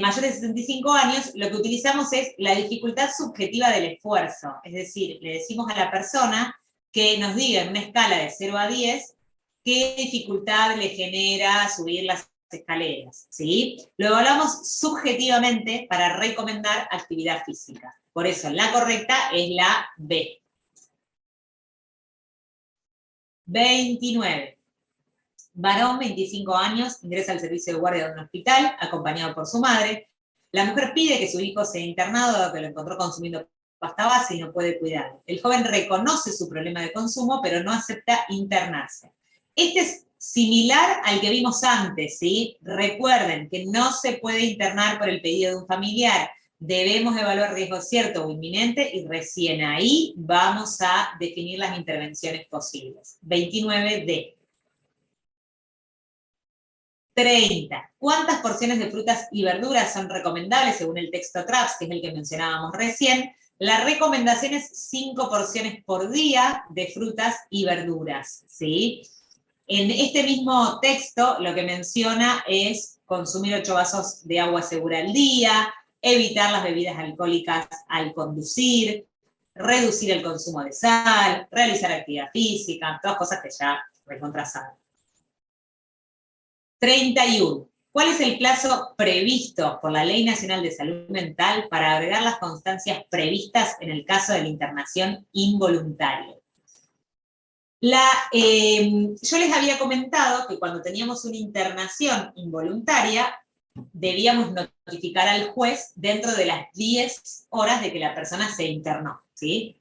mayores de 65 años, lo que utilizamos es la dificultad subjetiva del esfuerzo. Es decir, le decimos a la persona que nos diga en una escala de 0 a 10 qué dificultad le genera subir las escaleras, ¿sí? Lo evaluamos subjetivamente para recomendar actividad física. Por eso, la correcta es la B. 29. Varón, 25 años, ingresa al servicio de guardia de un hospital, acompañado por su madre. La mujer pide que su hijo sea internado, dado que lo encontró consumiendo pasta base y no puede cuidarlo. El joven reconoce su problema de consumo, pero no acepta internarse. Este es similar al que vimos antes, ¿sí? Recuerden que no se puede internar por el pedido de un familiar. Debemos evaluar riesgo cierto o inminente y recién ahí vamos a definir las intervenciones posibles. 29D. 30. ¿Cuántas porciones de frutas y verduras son recomendables según el texto TRAPS, que es el que mencionábamos recién? La recomendación es 5 porciones por día de frutas y verduras, ¿sí? En este mismo texto lo que menciona es consumir 8 vasos de agua segura al día, evitar las bebidas alcohólicas al conducir, reducir el consumo de sal, realizar actividad física, todas cosas que ya recontra saben. 31. ¿Cuál es el plazo previsto por la Ley Nacional de Salud Mental para agregar las constancias previstas en el caso de la internación involuntaria? Yo les había comentado que cuando teníamos una internación involuntaria, debíamos notificar al juez dentro de las 10 horas de que la persona se internó, ¿sí?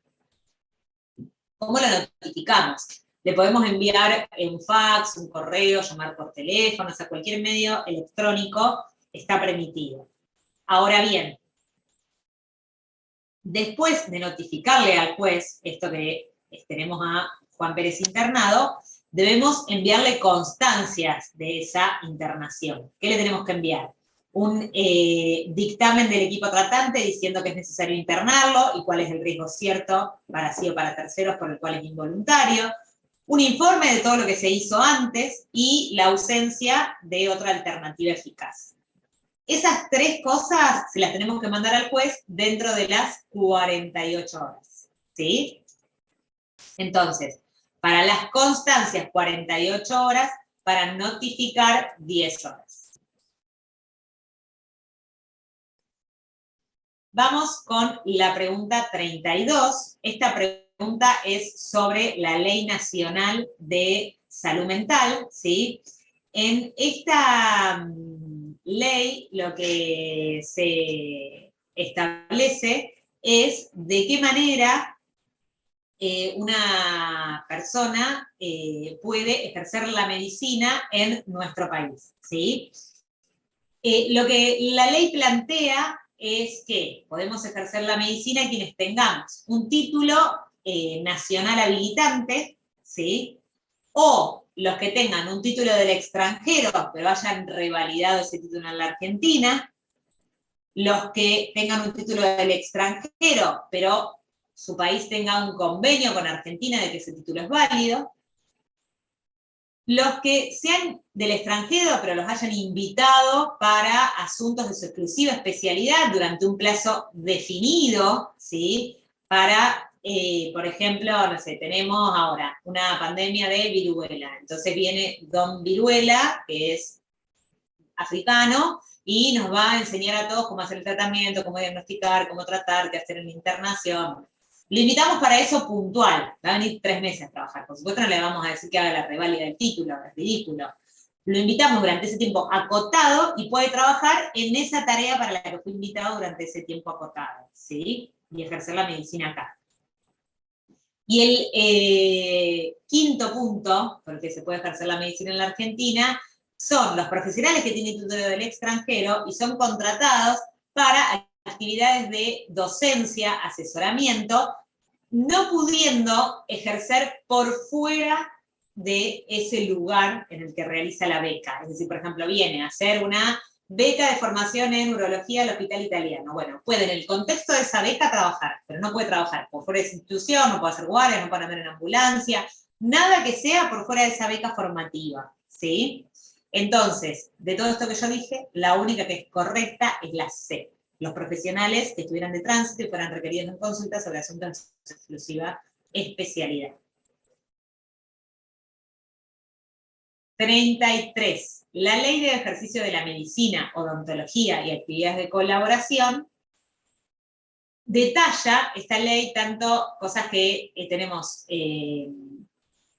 ¿Cómo lo notificamos? Le podemos enviar un fax, un correo, llamar por teléfono, o sea, cualquier medio electrónico está permitido. Ahora bien, después de notificarle al juez, esto que tenemos a Juan Pérez internado, debemos enviarle constancias de esa internación. ¿Qué le tenemos que enviar? un dictamen del equipo tratante diciendo que es necesario internarlo y cuál es el riesgo cierto para sí o para terceros por el cual es involuntario, un informe de todo lo que se hizo antes y la ausencia de otra alternativa eficaz. Esas 3 cosas se las tenemos que mandar al juez dentro de las 48 horas, ¿sí? Entonces, para las constancias 48 horas, para notificar 10 horas. Vamos con la pregunta 32. Esta pregunta es sobre la Ley Nacional de Salud Mental, ¿sí? En esta ley lo que se establece es de qué manera una persona puede ejercer la medicina en nuestro país, ¿sí? Lo que la ley plantea es que podemos ejercer la medicina quienes tengamos un título nacional habilitante, ¿sí? O los que tengan un título del extranjero, pero hayan revalidado ese título en la Argentina, los que tengan un título del extranjero, pero su país tenga un convenio con Argentina de que ese título es válido, los que sean del extranjero, pero los hayan invitado para asuntos de su exclusiva especialidad durante un plazo definido, ¿sí? Para, por ejemplo, no sé, tenemos ahora una pandemia de viruela, entonces viene Don Viruela, que es africano, y nos va a enseñar a todos cómo hacer el tratamiento, cómo diagnosticar, cómo tratar, qué hacer en la internación. Lo invitamos para eso puntual, va a venir 3 meses a trabajar, por supuesto no le vamos a decir que haga la reválida del título, es ridículo. Lo invitamos durante ese tiempo acotado y puede trabajar en esa tarea para la que fue invitado durante ese tiempo acotado, ¿sí? Y ejercer la medicina acá. Y el quinto punto, porque se puede ejercer la medicina en la Argentina, son los profesionales que tienen título del extranjero y son contratados para actividades de docencia, asesoramiento, no pudiendo ejercer por fuera de ese lugar en el que realiza la beca. Es decir, por ejemplo, viene a hacer una beca de formación en urología al Hospital Italiano. Bueno, puede en el contexto de esa beca trabajar, pero no puede trabajar por fuera de esa institución, no puede hacer guardia, no puede andar en ambulancia, nada que sea por fuera de esa beca formativa, ¿sí? Entonces, de todo esto que yo dije, la única que es correcta es la C. Los profesionales que estuvieran de tránsito y fueran requeridos en consulta sobre asuntos de exclusiva especialidad. 33. La Ley de Ejercicio de la Medicina, Odontología y Actividades de Colaboración detalla esta ley tanto cosas que tenemos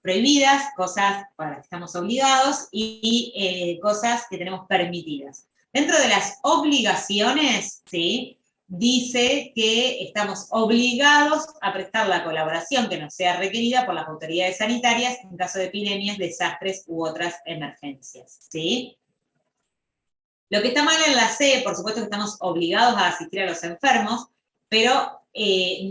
prohibidas, cosas para las que estamos obligados y cosas que tenemos permitidas. Dentro de las obligaciones, ¿sí?, dice que estamos obligados a prestar la colaboración que nos sea requerida por las autoridades sanitarias en caso de epidemias, desastres u otras emergencias, ¿sí? Lo que está mal en la C, por supuesto que estamos obligados a asistir a los enfermos, pero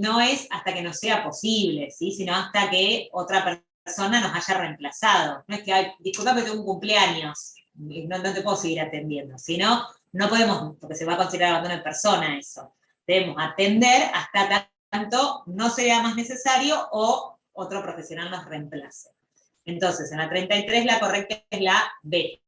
no es hasta que nos sea posible, ¿sí?, sino hasta que otra persona nos haya reemplazado. No es que, ay, disculpame, tengo un cumpleaños, no te puedo seguir atendiendo, sino no podemos, porque se va a considerar abandono de persona eso. Debemos atender hasta tanto no sea más necesario o otro profesional nos reemplace. Entonces, en la 33 la correcta es la B.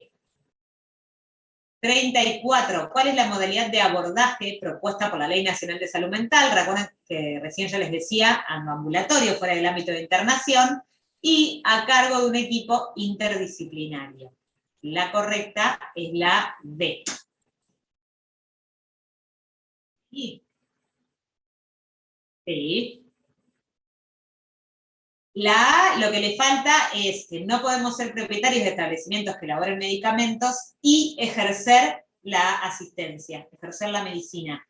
34. ¿Cuál es la modalidad de abordaje propuesta por la Ley Nacional de Salud Mental? Recuerden que recién yo les decía, ambulatorio, fuera del ámbito de internación, y a cargo de un equipo interdisciplinario. La correcta es la B. Sí. La A, lo que le falta es que no podemos ser propietarios de establecimientos que elaboren medicamentos y ejercer la asistencia, ejercer la medicina.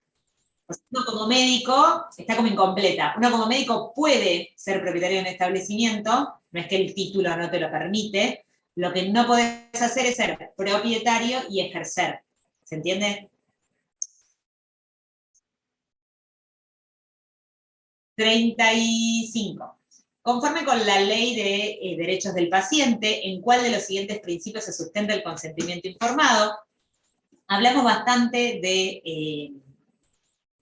O sea, uno como médico está como incompleta. Uno como médico puede ser propietario de un establecimiento, no es que el título no te lo permite. Lo que no podés hacer es ser propietario y ejercer. ¿Se entiende? 35. Conforme con la Ley de Derechos del Paciente, ¿en cuál de los siguientes principios se sustenta el consentimiento informado? hablamos bastante de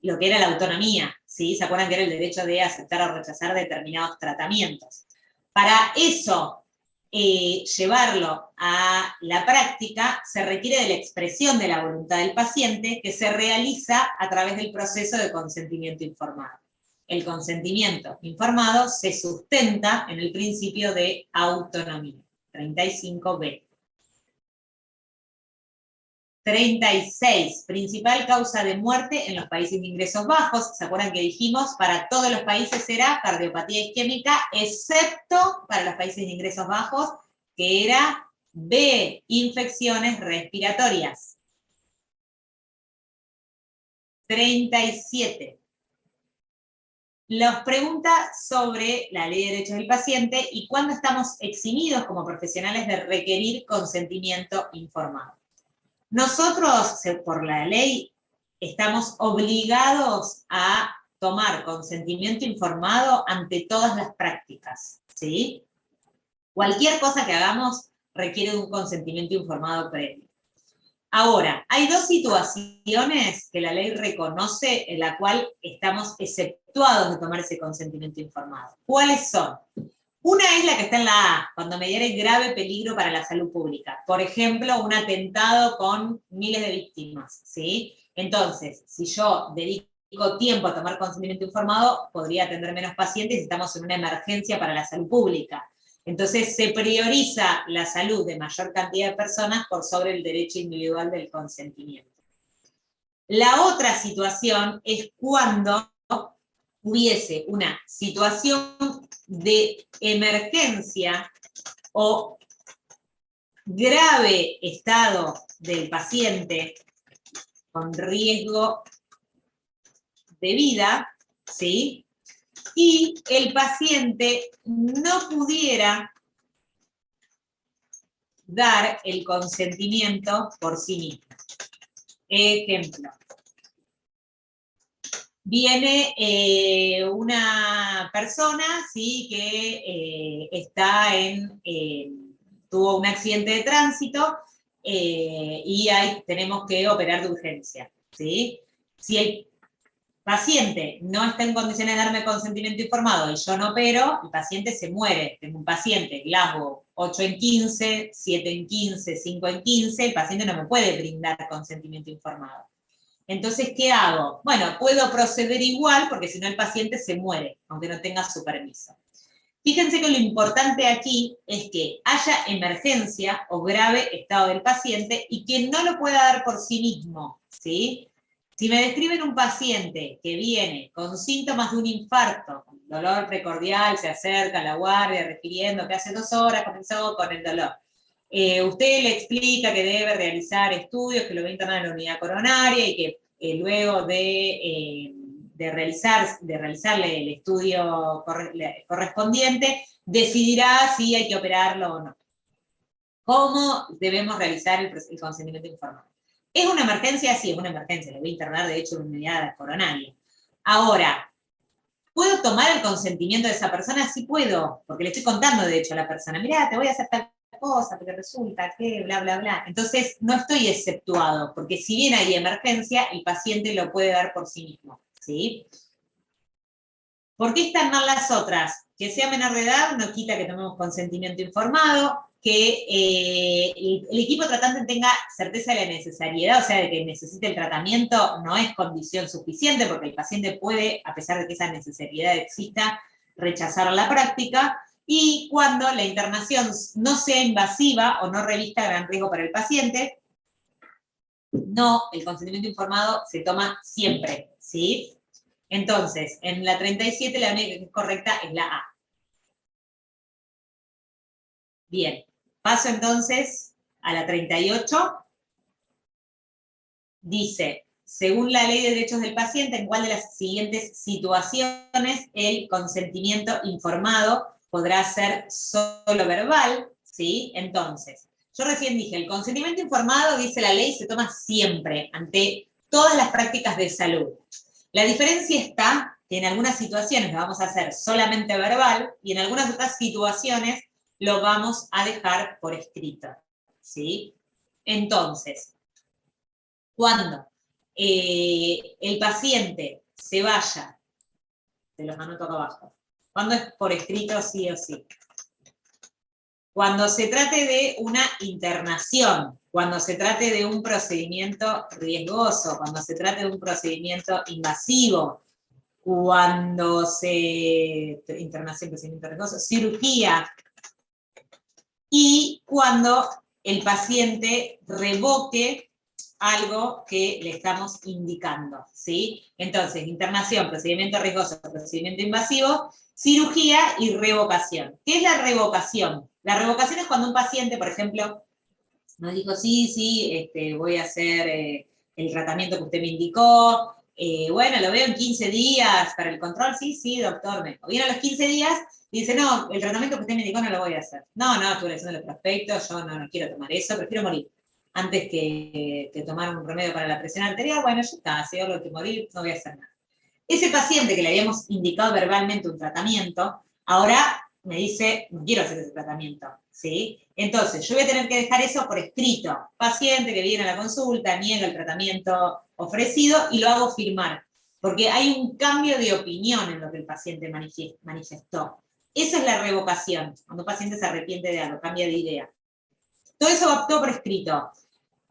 lo que era la autonomía, ¿sí? ¿Se acuerdan que era el derecho de aceptar o rechazar determinados tratamientos? Para eso, llevarlo a la práctica, se requiere de la expresión de la voluntad del paciente que se realiza a través del proceso de consentimiento informado. El consentimiento informado se sustenta en el principio de autonomía. 35b. 36. Principal causa de muerte en los países de ingresos bajos. ¿Se acuerdan que dijimos? Para todos los países era cardiopatía isquémica, excepto para los países de ingresos bajos, que era B, infecciones respiratorias. 37. Nos pregunta sobre la Ley de Derechos del Paciente y cuándo estamos eximidos como profesionales de requerir consentimiento informado. Nosotros, por la ley, estamos obligados a tomar consentimiento informado ante todas las prácticas, ¿sí? Cualquier cosa que hagamos requiere un consentimiento informado previo. Ahora, hay dos situaciones que la ley reconoce en la cual estamos exceptuados de tomar ese consentimiento informado. ¿Cuáles son? Una es la que está en la A, cuando mediare grave peligro para la salud pública. Por ejemplo, un atentado con miles de víctimas, ¿sí? Entonces, si yo dedico tiempo a tomar consentimiento informado, podría atender menos pacientes si estamos en una emergencia para la salud pública. Entonces, se prioriza la salud de mayor cantidad de personas por sobre el derecho individual del consentimiento. La otra situación es cuando hubiese una situación de emergencia o grave estado del paciente con riesgo de vida, ¿sí? Y el paciente no pudiera dar el consentimiento por sí mismo. Ejemplo. Viene una persona, ¿sí? Que está tuvo un accidente de tránsito y tenemos que operar de urgencia, ¿sí? Si el paciente no está en condiciones de darme consentimiento informado y yo no opero, el paciente se muere. Tengo un paciente, Glasgow, 8 en 15, 7 en 15, 5 en 15, el paciente no me puede brindar consentimiento informado. Entonces, ¿qué hago? Bueno, puedo proceder igual porque si no el paciente se muere, aunque no tenga su permiso. Fíjense que lo importante aquí es que haya emergencia o grave estado del paciente y que no lo pueda dar por sí mismo, ¿sí? Si me describen un paciente que viene con síntomas de un infarto, dolor precordial, se acerca a la guardia refiriendo que hace 2 horas comenzó con el dolor. Usted le explica que debe realizar estudios, que lo va a internar en la unidad coronaria y que luego de realizarle el estudio correspondiente, decidirá si hay que operarlo o no. ¿Cómo debemos realizar el consentimiento informado? ¿Es una emergencia? Sí, es una emergencia. Lo voy a internar, de hecho, en una unidad coronaria. Ahora, ¿puedo tomar el consentimiento de esa persona? Sí puedo, porque le estoy contando, de hecho, a la persona, mirá, te voy a hacer tal cosa, porque resulta que bla, bla, bla. Entonces, no estoy exceptuado, porque si bien hay emergencia, el paciente lo puede dar por sí mismo, ¿sí? ¿Por qué están mal las otras? Que sea menor de edad no quita que tomemos consentimiento informado, que el equipo tratante tenga certeza de la necesariedad, o sea, de que necesite el tratamiento, no es condición suficiente, porque el paciente puede, a pesar de que esa necesidad exista, rechazar la práctica, y cuando la internación no sea invasiva o no revista gran riesgo para el paciente, no, el consentimiento informado se toma siempre, ¿sí? Entonces, en la 37 la única que es correcta es la A. Bien, paso entonces a la 38. Dice, según la Ley de Derechos del Paciente, ¿en cuál de las siguientes situaciones el consentimiento informado podrá ser solo verbal? ¿Sí? Entonces, yo recién dije, el consentimiento informado, dice la ley, se toma siempre ante todas las prácticas de salud. La diferencia está que en algunas situaciones lo vamos a hacer solamente verbal y en algunas otras situaciones lo vamos a dejar por escrito, ¿sí? Entonces, Cuando el paciente se vaya, te los anoto acá abajo, cuando es por escrito sí o sí. Cuando se trate de una internación, cuando se trate de un procedimiento riesgoso, cuando se trate de un procedimiento invasivo, cuando internación, procedimiento riesgoso, cirugía, y cuando el paciente revoque algo que le estamos indicando, ¿sí? Entonces, internación, procedimiento riesgoso, procedimiento invasivo, cirugía y revocación. ¿Qué es la revocación? La revocación es cuando un paciente, por ejemplo, nos dijo, sí, voy a hacer el tratamiento que usted me indicó, bueno, lo veo en 15 días para el control, sí, doctor, o viene a los 15 días y dice, no, el tratamiento que usted me indicó no lo voy a hacer. No, estuve leyendo los prospectos, yo no quiero tomar eso, prefiero morir antes que tomar un remedio para la presión arterial. Bueno, ya está, si yo lo que morir, no voy a hacer nada. Ese paciente que le habíamos indicado verbalmente un tratamiento, ahora me dice, no quiero hacer ese tratamiento, ¿sí? Entonces, yo voy a tener que dejar eso por escrito. Paciente que viene a la consulta, niega el tratamiento ofrecido y lo hago firmar, porque hay un cambio de opinión en lo que el paciente manifestó. Esa es la revocación, cuando un paciente se arrepiente de algo, cambia de idea. Todo eso va todo por escrito.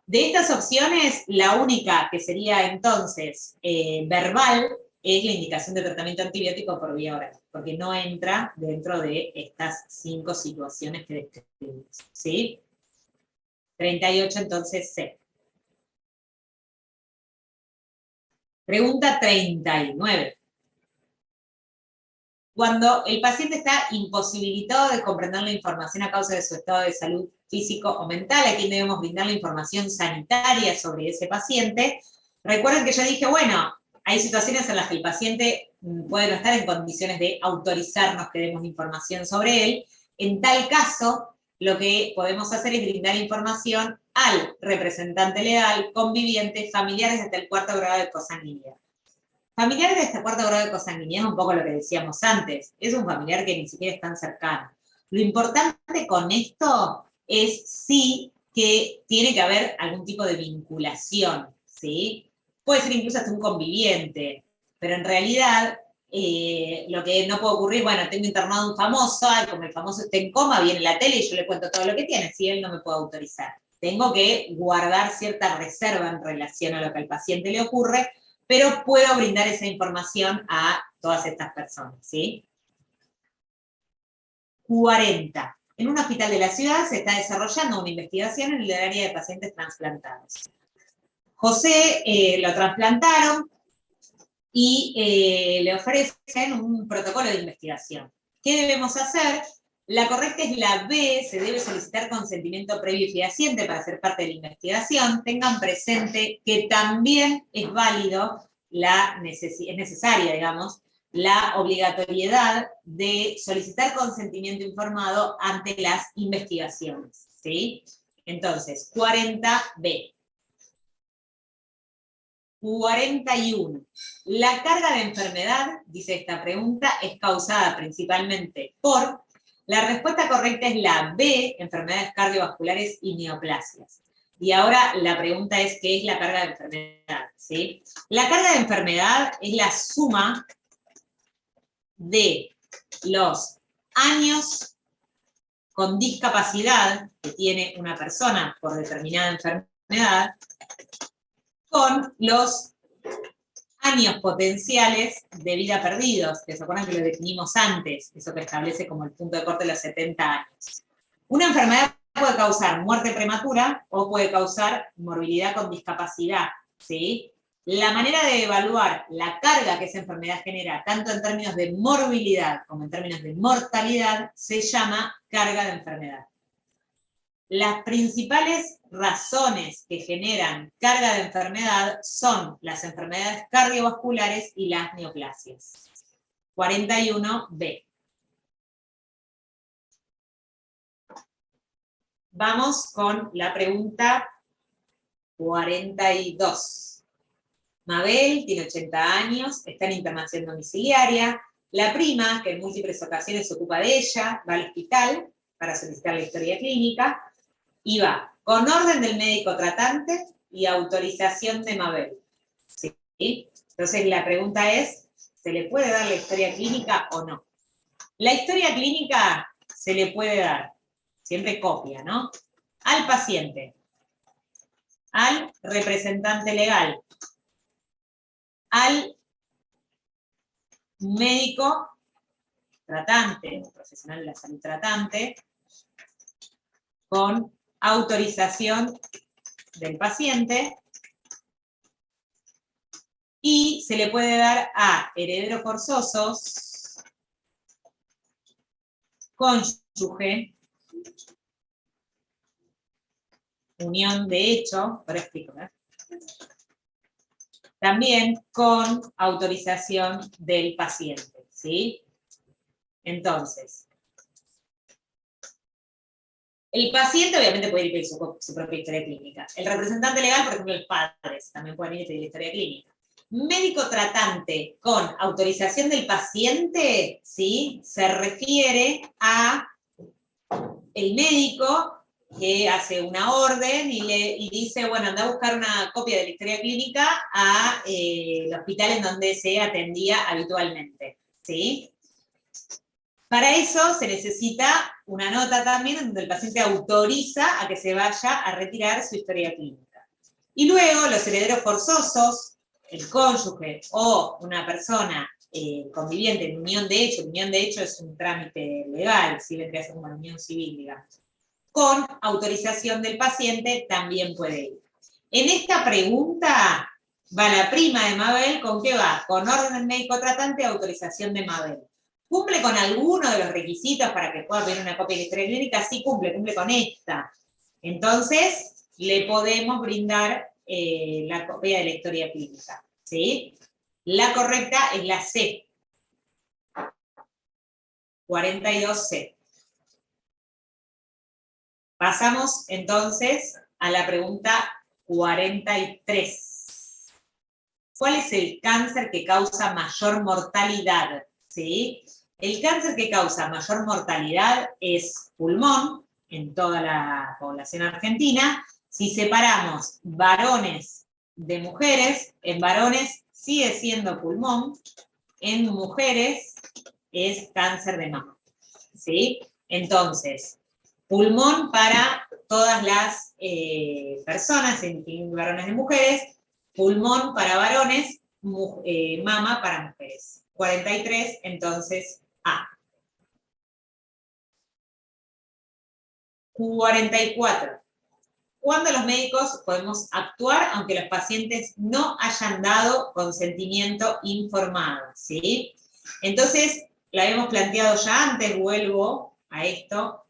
De estas opciones, la única que sería entonces verbal es la indicación de tratamiento antibiótico por vía oral, porque no entra dentro de estas 5 situaciones que describimos, ¿sí? 38, entonces, C. Pregunta 39. Cuando el paciente está imposibilitado de comprender la información a causa de su estado de salud físico o mental, a quien debemos brindar la información sanitaria sobre ese paciente, recuerden que yo dije, bueno, hay situaciones en las que el paciente puede no estar en condiciones de autorizarnos que demos información sobre él. En tal caso, lo que podemos hacer es brindar información al representante legal, conviviente, familiares hasta el 4º grado de consanguinidad. Familiares de este 4º grado de consanguinidad es un poco lo que decíamos antes. Es un familiar que ni siquiera es tan cercano. Lo importante con esto es sí que tiene que haber algún tipo de vinculación, ¿sí? Puede ser incluso hasta un conviviente, pero en realidad lo que no puede ocurrir, bueno, tengo internado un famoso, y como el famoso está en coma, viene la tele y yo le cuento todo lo que tiene, si él no me puede autorizar. Tengo que guardar cierta reserva en relación a lo que al paciente le ocurre, pero puedo brindar esa información a todas estas personas, ¿sí? 40. En un hospital de la ciudad se está desarrollando una investigación en el área de pacientes trasplantados. José lo trasplantaron y le ofrecen un protocolo de investigación. ¿Qué debemos hacer? La correcta es la B, se debe solicitar consentimiento previo y fehaciente para ser parte de la investigación. Tengan presente que también es válido, es necesaria, digamos, la obligatoriedad de solicitar consentimiento informado ante las investigaciones, ¿sí? Entonces, 40B. 41. La carga de enfermedad, dice esta pregunta, es causada principalmente por... La respuesta correcta es la B, enfermedades cardiovasculares y neoplasias. Y ahora la pregunta es, ¿qué es la carga de enfermedad? ¿Sí? La carga de enfermedad es la suma de los años con discapacidad que tiene una persona por determinada enfermedad con los años potenciales de vida perdidos, que se acuerdan que lo definimos antes, eso que establece como el punto de corte de los 70 años. Una enfermedad puede causar muerte prematura o puede causar morbilidad con discapacidad, ¿sí? La manera de evaluar la carga que esa enfermedad genera, tanto en términos de morbilidad como en términos de mortalidad, se llama carga de enfermedad. Las principales razones que generan carga de enfermedad son las enfermedades cardiovasculares y las neoplasias. 41B. Vamos con la pregunta 42. Mabel tiene 80 años, está en internación domiciliaria. La prima, que en múltiples ocasiones se ocupa de ella, va al hospital para solicitar la historia clínica y va con orden del médico tratante y autorización de Mabel. ¿Sí? Entonces la pregunta es, ¿se le puede dar la historia clínica o no? La historia clínica se le puede dar, siempre copia, ¿no? Al paciente, al representante legal, al médico tratante, profesional de la salud tratante, con autorización del paciente, y se le puede dar a herederos forzosos, cónyuge, unión de hecho, por explico, ¿eh? También con autorización del paciente, ¿sí? Entonces, el paciente obviamente puede ir a pedir su propia historia clínica. El representante legal, por ejemplo, los padres, también pueden ir a pedir la historia clínica. Médico tratante con autorización del paciente, ¿sí? Se refiere a el médico que hace una orden y dice, bueno, anda a buscar una copia de la historia clínica al hospital en donde se atendía habitualmente, ¿sí? Para eso se necesita una nota también en donde el paciente autoriza a que se vaya a retirar su historia clínica. Y luego los herederos forzosos, el cónyuge o una persona conviviente en unión de hecho es un trámite legal, si vendría a ser como una unión civil, digamos, con autorización del paciente también puede ir. En esta pregunta va la prima de Mabel, ¿con qué va? Con orden del médico tratante y autorización de Mabel. ¿Cumple con alguno de los requisitos para que pueda pedir una copia de la historia clínica? Sí, cumple con esta. Entonces, le podemos brindar la copia de la historia clínica, ¿sí? La correcta es la C. 42C. Pasamos entonces a la pregunta 43. ¿Cuál es el cáncer que causa mayor mortalidad? ¿Sí? El cáncer que causa mayor mortalidad es pulmón, en toda la población argentina. Si separamos varones de mujeres, en varones sigue siendo pulmón, en mujeres es cáncer de mama. ¿Sí? Entonces, pulmón para todas las personas, incluyendo varones y mujeres, pulmón para varones, mama para mujeres. 43, entonces, A. 44. ¿Cuándo los médicos podemos actuar aunque los pacientes no hayan dado consentimiento informado? ¿Sí? Entonces, la habíamos planteado ya antes, vuelvo a esto,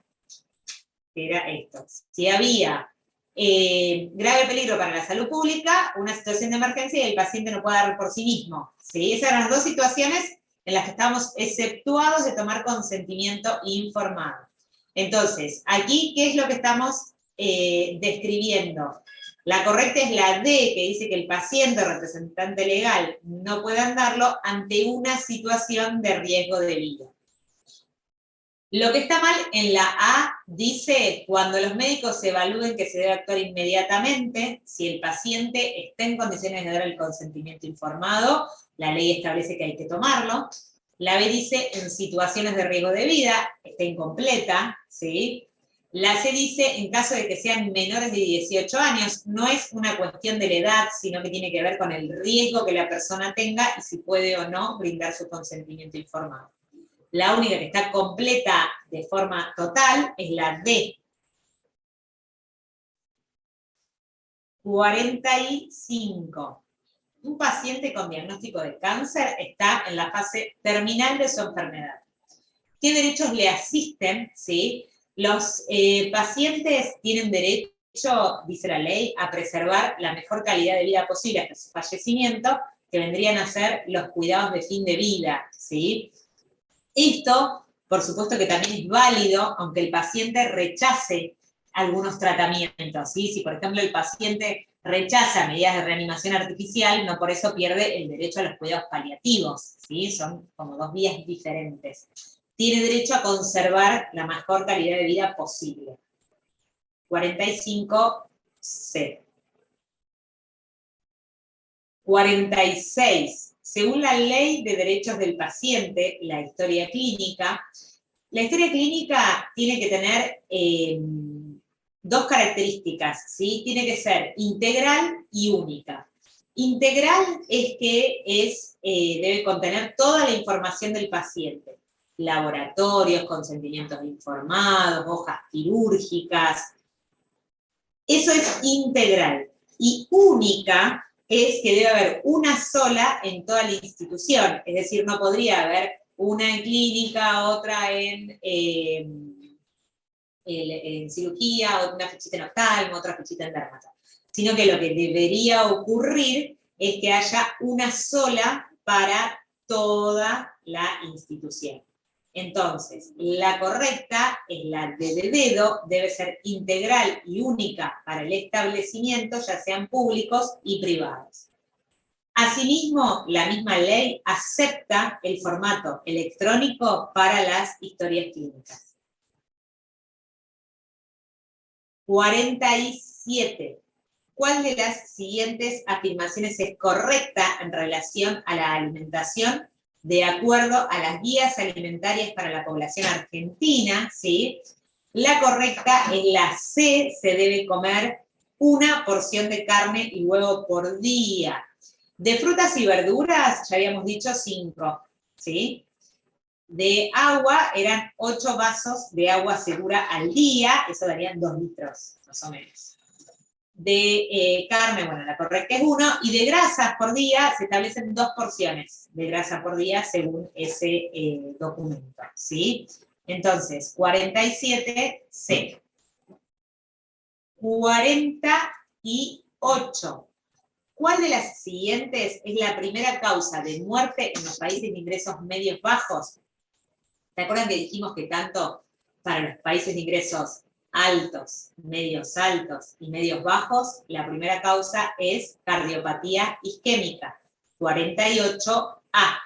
que era esto. Si había grave peligro para la salud pública, una situación de emergencia y el paciente no puede dar por sí mismo. ¿Sí? Esas eran las dos situaciones en las que estábamos exceptuados de tomar consentimiento informado. Entonces, aquí, ¿qué es lo que estamos describiendo? La correcta es la D, que dice que el paciente o representante legal no puede darlo ante una situación de riesgo de vida. Lo que está mal en la A dice, cuando los médicos evalúen que se debe actuar inmediatamente, si el paciente está en condiciones de dar el consentimiento informado, la ley establece que hay que tomarlo. La B dice, en situaciones de riesgo de vida, está incompleta, ¿sí? La C dice, en caso de que sean menores de 18 años, no es una cuestión de la edad, sino que tiene que ver con el riesgo que la persona tenga y si puede o no brindar su consentimiento informado. La única que está completa de forma total es la D. 45. Un paciente con diagnóstico de cáncer está en la fase terminal de su enfermedad. ¿Qué derechos le asisten? ¿Sí? Los pacientes tienen derecho, dice la ley, a preservar la mejor calidad de vida posible hasta su fallecimiento, que vendrían a ser los cuidados de fin de vida, ¿sí? Esto, por supuesto que también es válido, aunque el paciente rechace algunos tratamientos, ¿sí? Si, por ejemplo, el paciente rechaza medidas de reanimación artificial, no por eso pierde el derecho a los cuidados paliativos, ¿sí? Son como dos vías diferentes. Tiene derecho a conservar la mejor calidad de vida posible. 45C. 46. Según la Ley de Derechos del Paciente, la historia clínica tiene que tener dos características, ¿sí? Tiene que ser integral y única. Integral es que debe contener toda la información del paciente. Laboratorios, consentimientos informados, hojas quirúrgicas. Eso es integral. Y única es que debe haber una sola en toda la institución. Es decir, no podría haber una en clínica, otra en cirugía, una fichita en oftalmo, otra fichita en dermato. Sino que lo que debería ocurrir es que haya una sola para toda la institución. Entonces, la correcta es la D de dedo, debe ser integral y única para el establecimiento, ya sean públicos y privados. Asimismo, la misma ley acepta el formato electrónico para las historias clínicas. 47. ¿Cuál de las siguientes afirmaciones es correcta en relación a la alimentación de acuerdo a las guías alimentarias para la población argentina? ¿Sí? La correcta es la C, se debe comer una porción de carne y huevo por día. De frutas y verduras, ya habíamos dicho 5, ¿sí? De agua eran 8 vasos de agua segura al día, eso darían 2 litros, más o menos. De carne, bueno, la correcta es 1, y de grasas por día se establecen 2 porciones de grasa por día según ese documento, ¿sí? Entonces, 47, C. 48. ¿Cuál de las siguientes es la primera causa de muerte en los países de ingresos medios bajos? ¿Se acuerdan que dijimos que tanto para los países de ingresos altos y medios bajos, la primera causa es cardiopatía isquémica? 48A.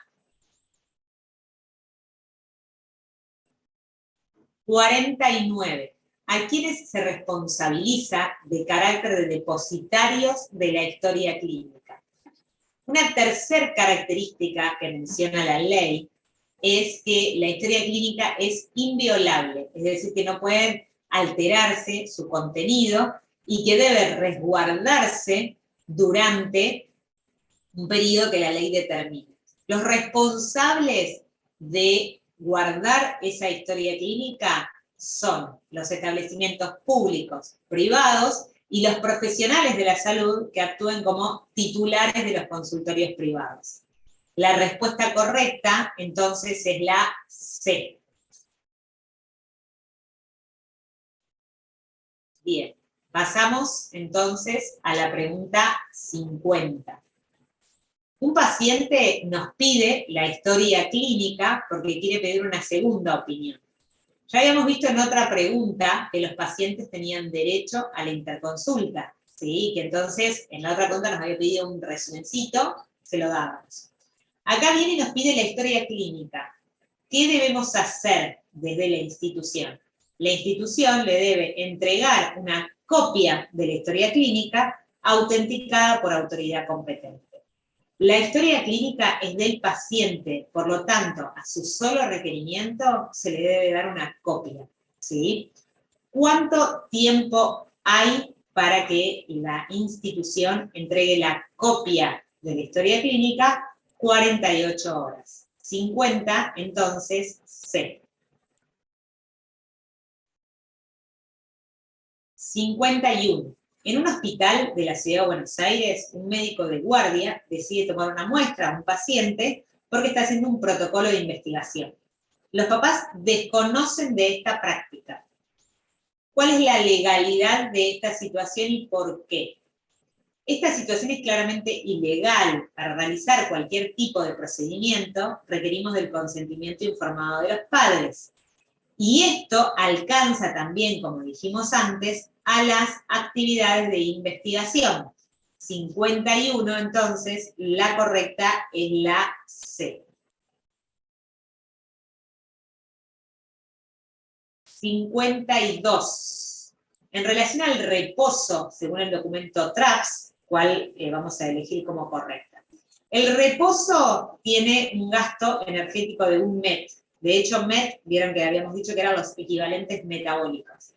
49. ¿A quiénes se responsabiliza de carácter de depositarios de la historia clínica? Una tercera característica que menciona la ley es que la historia clínica es inviolable, es decir, que no pueden alterarse su contenido y que debe resguardarse durante un periodo que la ley determina. Los responsables de guardar esa historia clínica son los establecimientos públicos, privados y los profesionales de la salud que actúen como titulares de los consultorios privados. La respuesta correcta, entonces, es la C. Bien, pasamos entonces a la pregunta 50. Un paciente nos pide la historia clínica porque quiere pedir una segunda opinión. Ya habíamos visto en otra pregunta que los pacientes tenían derecho a la interconsulta, ¿sí? Que entonces en la otra pregunta nos había pedido un resumencito, se lo dábamos. Acá viene y nos pide la historia clínica. ¿Qué debemos hacer desde la institución? La institución le debe entregar una copia de la historia clínica autenticada por autoridad competente. La historia clínica es del paciente, por lo tanto, a su solo requerimiento se le debe dar una copia, ¿sí? ¿Cuánto tiempo hay para que la institución entregue la copia de la historia clínica? 48 horas. 50, entonces, C. 51. En un hospital de la ciudad de Buenos Aires, un médico de guardia decide tomar una muestra a un paciente porque está haciendo un protocolo de investigación. Los papás desconocen de esta práctica. ¿Cuál es la legalidad de esta situación y por qué? Esta situación es claramente ilegal. Para realizar cualquier tipo de procedimiento requerimos del consentimiento informado de los padres. Y esto alcanza también, como dijimos antes, a las actividades de investigación. 51, entonces, la correcta es la C. 52. En relación al reposo, según el documento TRAPS, cuál vamos a elegir como correcta. El reposo tiene un gasto energético de 1 MET. De hecho, MET, vieron que habíamos dicho que eran los equivalentes metabólicos.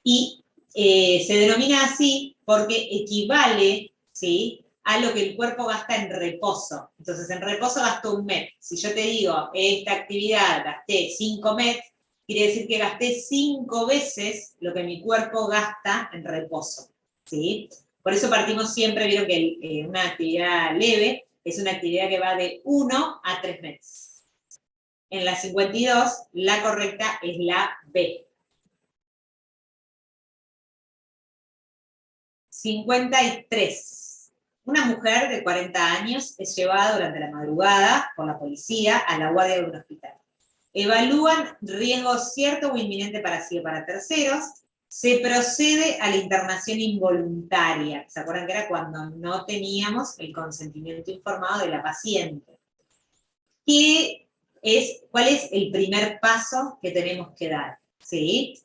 Y se denomina así porque equivale, ¿sí?, a lo que el cuerpo gasta en reposo. Entonces, en reposo gasto 1 MET. Si yo te digo, esta actividad gasté 5 MET, quiere decir que gasté 5 veces lo que mi cuerpo gasta en reposo, ¿sí? Por eso partimos siempre, vieron que una actividad leve es una actividad que va de 1 a 3 METs. En la 52, la correcta es la B. 53. Una mujer de 40 años es llevada durante la madrugada por la policía a la guardia de un hospital. Evalúan riesgo cierto o inminente para sí o para terceros. Se procede a la internación involuntaria. ¿Se acuerdan que era cuando no teníamos el consentimiento informado de la paciente? ¿Cuál es el primer paso que tenemos que dar? ¿Sí?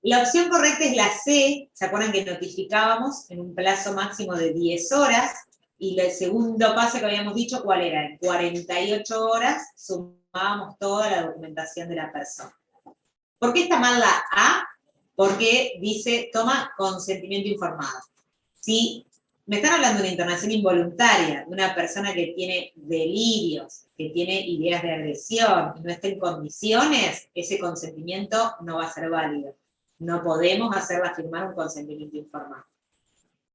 La opción correcta es la C, ¿se acuerdan que notificábamos en un plazo máximo de 10 horas? Y el segundo paso que habíamos dicho, ¿cuál era? En 48 horas sumábamos toda la documentación de la persona. ¿Por qué está mal la A? Porque dice, toma consentimiento informado. Si me están hablando de una internación involuntaria, de una persona que tiene delirios, que tiene ideas de agresión, y no está en condiciones, ese consentimiento no va a ser válido. No podemos hacerla firmar un consentimiento informado.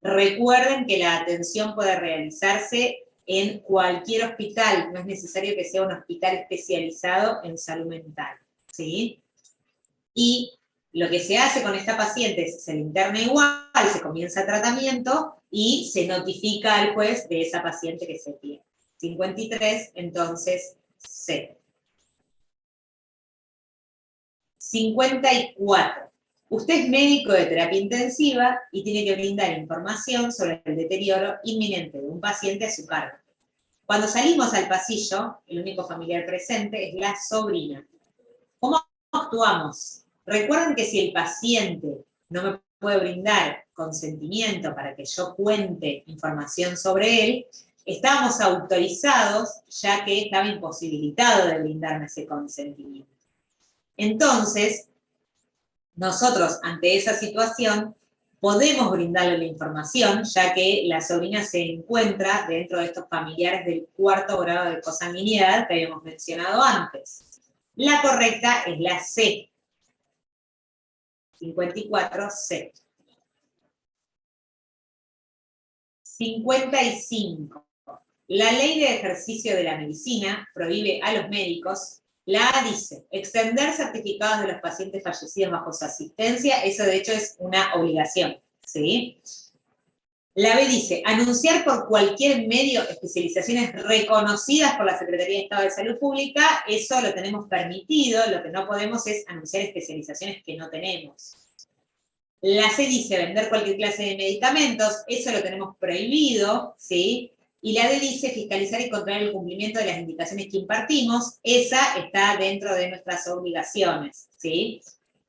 Recuerden que la atención puede realizarse en cualquier hospital, no es necesario que sea un hospital especializado en salud mental, ¿sí? Y lo que se hace con esta paciente es se le interna igual, se comienza tratamiento y se notifica al juez de esa paciente que se tiene. 53, entonces, C. 54. Usted es médico de terapia intensiva y tiene que brindar información sobre el deterioro inminente de un paciente a su cargo. Cuando salimos al pasillo, el único familiar presente es la sobrina. ¿Cómo actuamos? Recuerden que si el paciente no me puede brindar consentimiento para que yo cuente información sobre él, estábamos autorizados, ya que estaba imposibilitado de brindarme ese consentimiento. Entonces, nosotros, ante esa situación, podemos brindarle la información, ya que la sobrina se encuentra dentro de estos familiares del 4º grado de consanguinidad que habíamos mencionado antes. La correcta es la C. 54C. 55. La ley de ejercicio de la medicina prohíbe a los médicos. La A dice, extender certificados de los pacientes fallecidos bajo su asistencia, eso de hecho es una obligación, ¿sí? La B dice, anunciar por cualquier medio especializaciones reconocidas por la Secretaría de Estado de Salud Pública, eso lo tenemos permitido, lo que no podemos es anunciar especializaciones que no tenemos. La C dice, vender cualquier clase de medicamentos, eso lo tenemos prohibido, ¿sí? Y la D dice fiscalizar y controlar el cumplimiento de las indicaciones que impartimos, esa está dentro de nuestras obligaciones, ¿sí?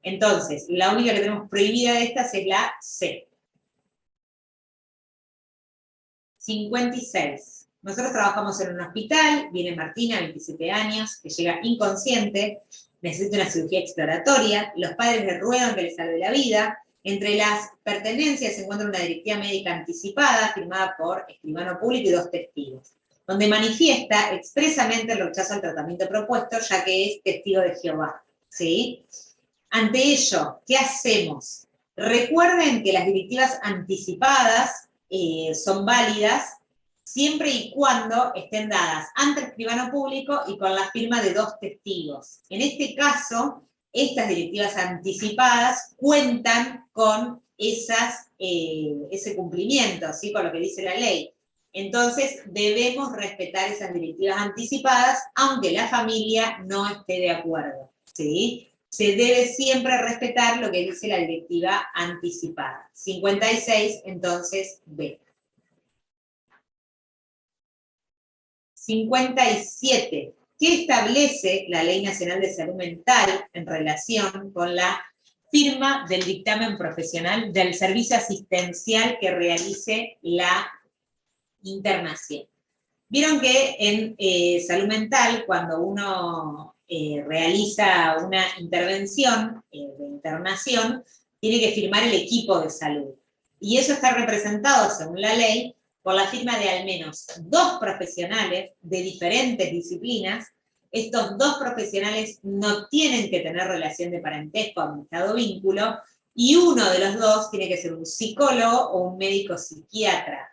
Entonces, la única que tenemos prohibida de estas es la C. 56. Nosotros trabajamos en un hospital, viene Martina, 27 años, que llega inconsciente, necesita una cirugía exploratoria, los padres le ruegan que le salve la vida. Entre las pertenencias se encuentra una directiva médica anticipada firmada por escribano público y 2 testigos, donde manifiesta expresamente el rechazo al tratamiento propuesto, ya que es testigo de Jehová, ¿sí? Ante ello, ¿qué hacemos? Recuerden que las directivas anticipadas son válidas siempre y cuando estén dadas ante el escribano público y con la firma de 2 testigos. En este caso, estas directivas anticipadas cuentan con ese cumplimiento, ¿sí? Con lo que dice la ley. Entonces, debemos respetar esas directivas anticipadas, aunque la familia no esté de acuerdo, ¿sí? Se debe siempre respetar lo que dice la directiva anticipada. 56, entonces, B. 57. ¿Qué establece la Ley Nacional de Salud Mental en relación con la firma del dictamen profesional del servicio asistencial que realice la internación. Vieron que en salud mental, cuando uno realiza una intervención de internación, tiene que firmar el equipo de salud. Y eso está representado, según la ley, por la firma de al menos 2 profesionales de diferentes disciplinas. Estos 2 profesionales no tienen que tener relación de parentesco, amistad o vínculo, y uno de los 2 tiene que ser un psicólogo o un médico psiquiatra.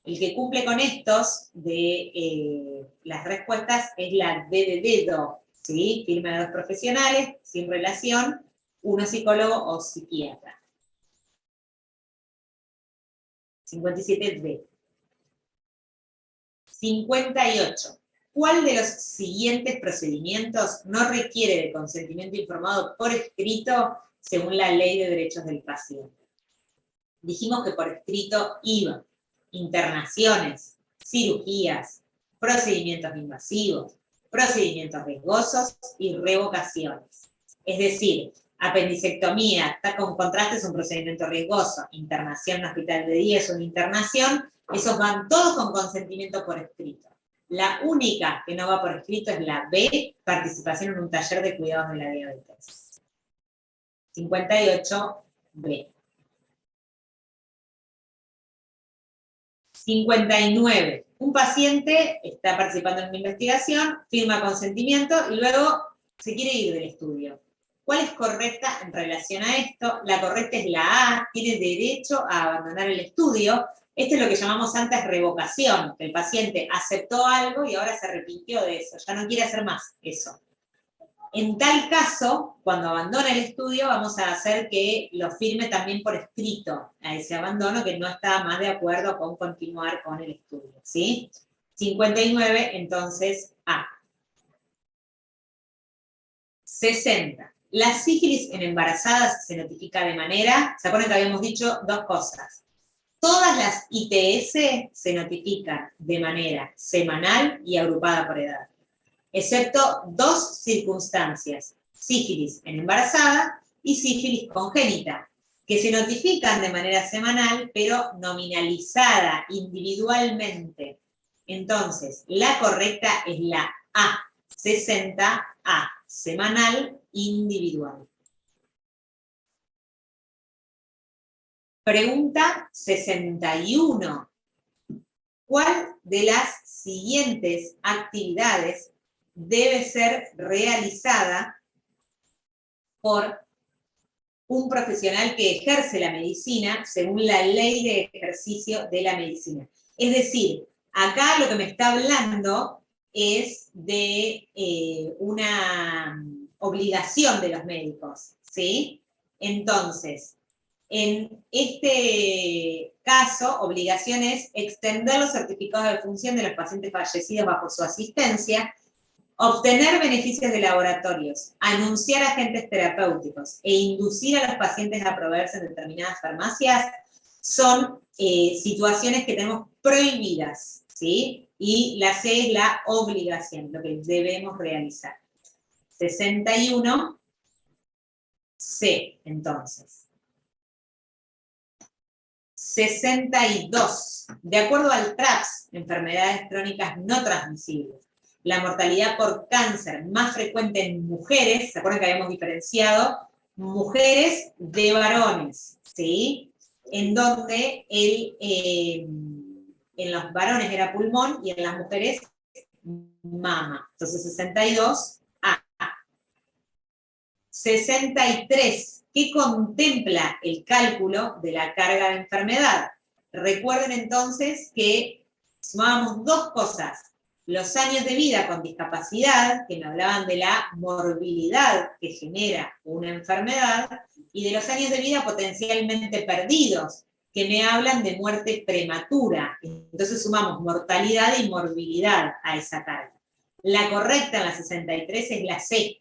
El que cumple con estos de las respuestas es la D de dedo, ¿sí? Firma de 2 profesionales, sin relación, uno psicólogo o psiquiatra. 57D. 58. ¿Cuál de los siguientes procedimientos no requiere de consentimiento informado por escrito según la Ley de Derechos del Paciente? Dijimos que por escrito iban internaciones, cirugías, procedimientos invasivos, procedimientos riesgosos y revocaciones. Es decir, apendicectomía, está con contraste, es un procedimiento riesgoso, internación en hospital de día es una internación, esos van todos con consentimiento por escrito. La única que no va por escrito es la B, participación en un taller de cuidados de la diabetes. 58B. 59. Un paciente está participando en una investigación, firma consentimiento y luego se quiere ir del estudio. ¿Cuál es correcta en relación a esto? La correcta es la A, tiene derecho a abandonar el estudio. Esto es lo que llamamos antes revocación, que el paciente aceptó algo y ahora se arrepintió de eso, ya no quiere hacer más eso. En tal caso, cuando abandona el estudio, vamos a hacer que lo firme también por escrito a ese abandono, que no está más de acuerdo con continuar con el estudio, ¿sí? 59, entonces, A. 60. La sífilis en embarazadas se notifica de manera, ¿se acuerdan que habíamos dicho 2 cosas? Todas las ITS se notifican de manera semanal y agrupada por edad, excepto 2 circunstancias, sífilis en embarazada y sífilis congénita, que se notifican de manera semanal, pero nominalizada individualmente. Entonces, la correcta es la A, 60A, semanal individual. Pregunta 61. ¿Cuál de las siguientes actividades debe ser realizada por un profesional que ejerce la medicina según la ley de ejercicio de la medicina? Es decir, acá lo que me está hablando es de una obligación de los médicos, ¿sí? Entonces, en este caso, obligación es extender los certificados de función de los pacientes fallecidos bajo su asistencia, obtener beneficios de laboratorios, anunciar agentes terapéuticos e inducir a los pacientes a proveerse en determinadas farmacias, son situaciones que tenemos prohibidas, ¿sí? Y la C es la obligación, lo que debemos realizar. 61, C, entonces. 62. De acuerdo al TRAPS, enfermedades crónicas no transmisibles, la mortalidad por cáncer más frecuente en mujeres, ¿se acuerdan que habíamos diferenciado? Mujeres de varones, ¿sí? En donde en los varones era pulmón y en las mujeres mama. Entonces 62, A. 63. ¿Qué contempla el cálculo de la carga de enfermedad? Recuerden entonces que sumábamos 2 cosas. Los años de vida con discapacidad, que me hablaban de la morbilidad que genera una enfermedad, y de los años de vida potencialmente perdidos, que me hablan de muerte prematura. Entonces sumamos mortalidad y morbilidad a esa carga. La correcta en la 63 es la C.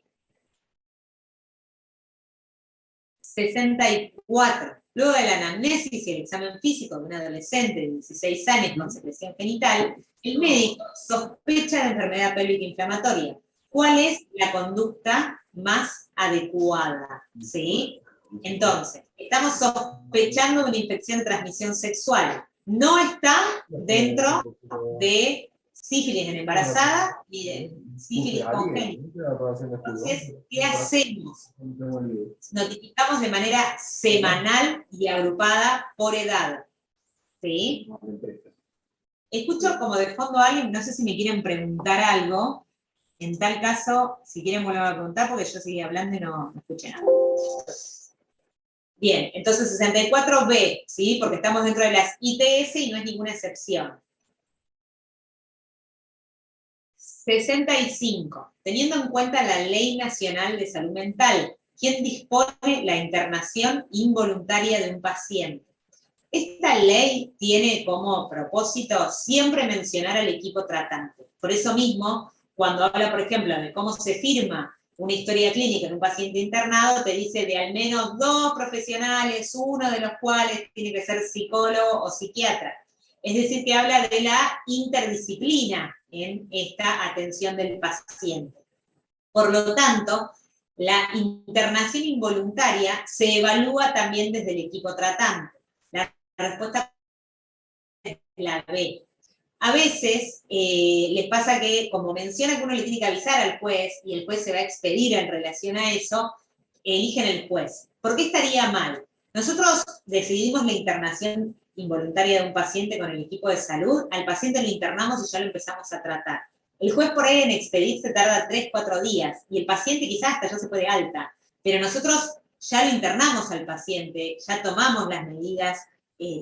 64. Luego de la anamnesis y el examen físico de un adolescente de 16 años con secreción genital, el médico sospecha de enfermedad pélvica inflamatoria. ¿Cuál es la conducta más adecuada? ¿Sí? Entonces, estamos sospechando de una infección de transmisión sexual. No está dentro de sífilis en embarazada y de sífilis congénita. Entonces, ¿qué hacemos? Notificamos de manera semanal y agrupada por edad. ¿Sí? Escucho como de fondo a alguien, no sé si me quieren preguntar algo. En tal caso, si quieren volver a preguntar, porque yo seguí hablando y no escuché nada. Bien, entonces 64B, ¿sí? Porque estamos dentro de las ITS y no es ninguna excepción. 65. Teniendo en cuenta la Ley Nacional de Salud Mental, ¿quién dispone la internación involuntaria de un paciente? Esta ley tiene como propósito siempre mencionar al equipo tratante. Por eso mismo, cuando habla, por ejemplo, de cómo se firma una historia clínica en un paciente internado, te dice de al menos 2 profesionales, uno de los cuales tiene que ser psicólogo o psiquiatra. Es decir, que habla de la interdisciplina en esta atención del paciente. Por lo tanto, la internación involuntaria se evalúa también desde el equipo tratante. La respuesta es la B. A veces les pasa que, como menciona que uno le tiene que avisar al juez y el juez se va a expedir en relación a eso, eligen el juez. ¿Por qué estaría mal? Nosotros decidimos la internación involuntaria de un paciente con el equipo de salud, al paciente lo internamos y ya lo empezamos a tratar. El juez por ahí en expedir se tarda 3, 4 días y el paciente quizás hasta ya se puede alta, pero nosotros ya lo internamos al paciente, ya tomamos las medidas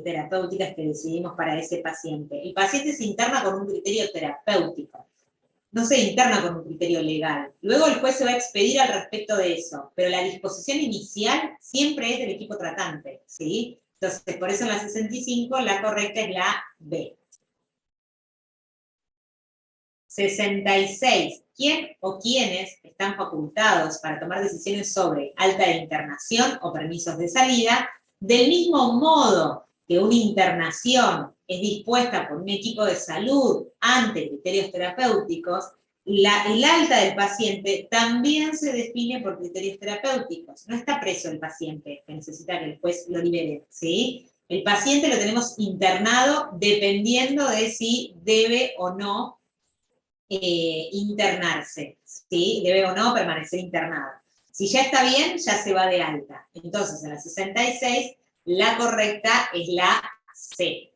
terapéuticas que decidimos para ese paciente. El paciente se interna con un criterio terapéutico, no se interna con un criterio legal. Luego el juez se va a expedir al respecto de eso, pero la disposición inicial siempre es del equipo tratante, ¿sí? Entonces, por eso en la 65 la correcta es la B. 66. ¿Quién o quiénes están facultados para tomar decisiones sobre alta de internación o permisos de salida? Del mismo modo que una internación es dispuesta por un equipo de salud ante criterios terapéuticos, el alta del paciente también se define por criterios terapéuticos. No está preso el paciente que necesita que el juez lo libere, ¿sí? El paciente lo tenemos internado dependiendo de si debe o no internarse, ¿sí? Debe o no permanecer internado. Si ya está bien, ya se va de alta. Entonces, en la 66, la correcta es la C.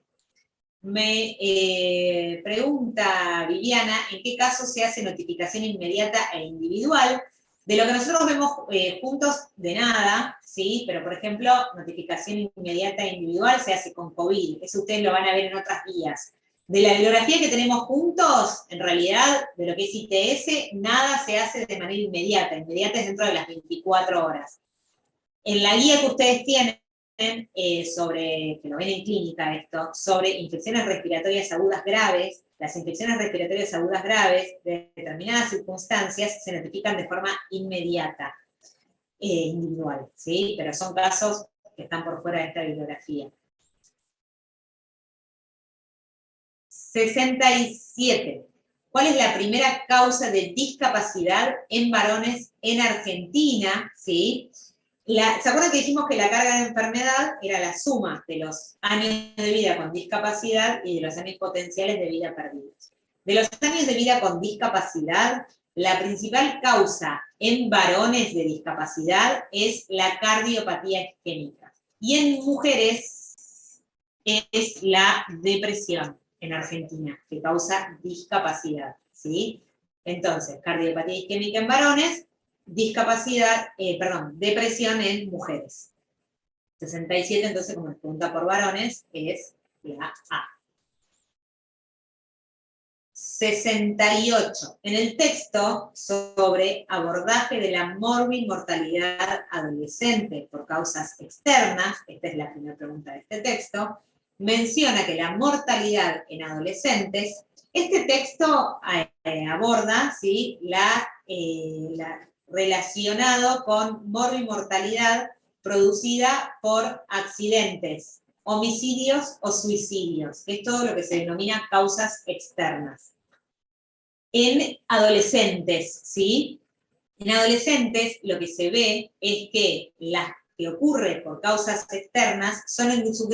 Me pregunta Viviana, ¿en qué caso se hace notificación inmediata e individual? De lo que nosotros vemos juntos, de nada, ¿sí? Pero, por ejemplo, notificación inmediata e individual se hace con COVID. Eso ustedes lo van a ver en otras guías. De la bibliografía que tenemos juntos, en realidad, de lo que es ITS, nada se hace de manera inmediata. Inmediata es dentro de las 24 horas. En la guía que ustedes tienen, sobre, que lo ven en clínica esto, sobre infecciones respiratorias agudas graves, las infecciones respiratorias agudas graves, de determinadas circunstancias, se notifican de forma inmediata, individual, ¿sí? Pero son casos que están por fuera de esta bibliografía. 67. ¿Cuál es la primera causa de discapacidad en varones en Argentina? ¿Sí? ¿Se acuerdan que dijimos que la carga de enfermedad era la suma de los años de vida con discapacidad y de los años potenciales de vida perdidos? De los años de vida con discapacidad, la principal causa en varones de discapacidad es la cardiopatía isquémica. Y en mujeres es la depresión en Argentina, que causa discapacidad, ¿sí? Entonces, cardiopatía isquémica en varones, depresión en mujeres. 67, entonces, como nos pregunta por varones, es la A. 68. En el texto sobre abordaje de la morbimortalidad adolescente por causas externas, esta es la primera pregunta de este texto, menciona que la mortalidad en adolescentes, este texto aborda, ¿sí?, la relacionado con morbimortalidad producida por accidentes, homicidios o suicidios, que es todo lo que se denomina causas externas. En adolescentes, ¿sí? En adolescentes lo que se ve es que que ocurre por causas externas son en su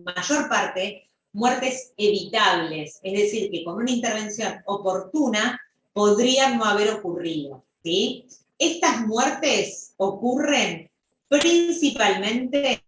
mayor parte muertes evitables, es decir, que con una intervención oportuna podrían no haber ocurrido, ¿sí? Estas muertes ocurren principalmente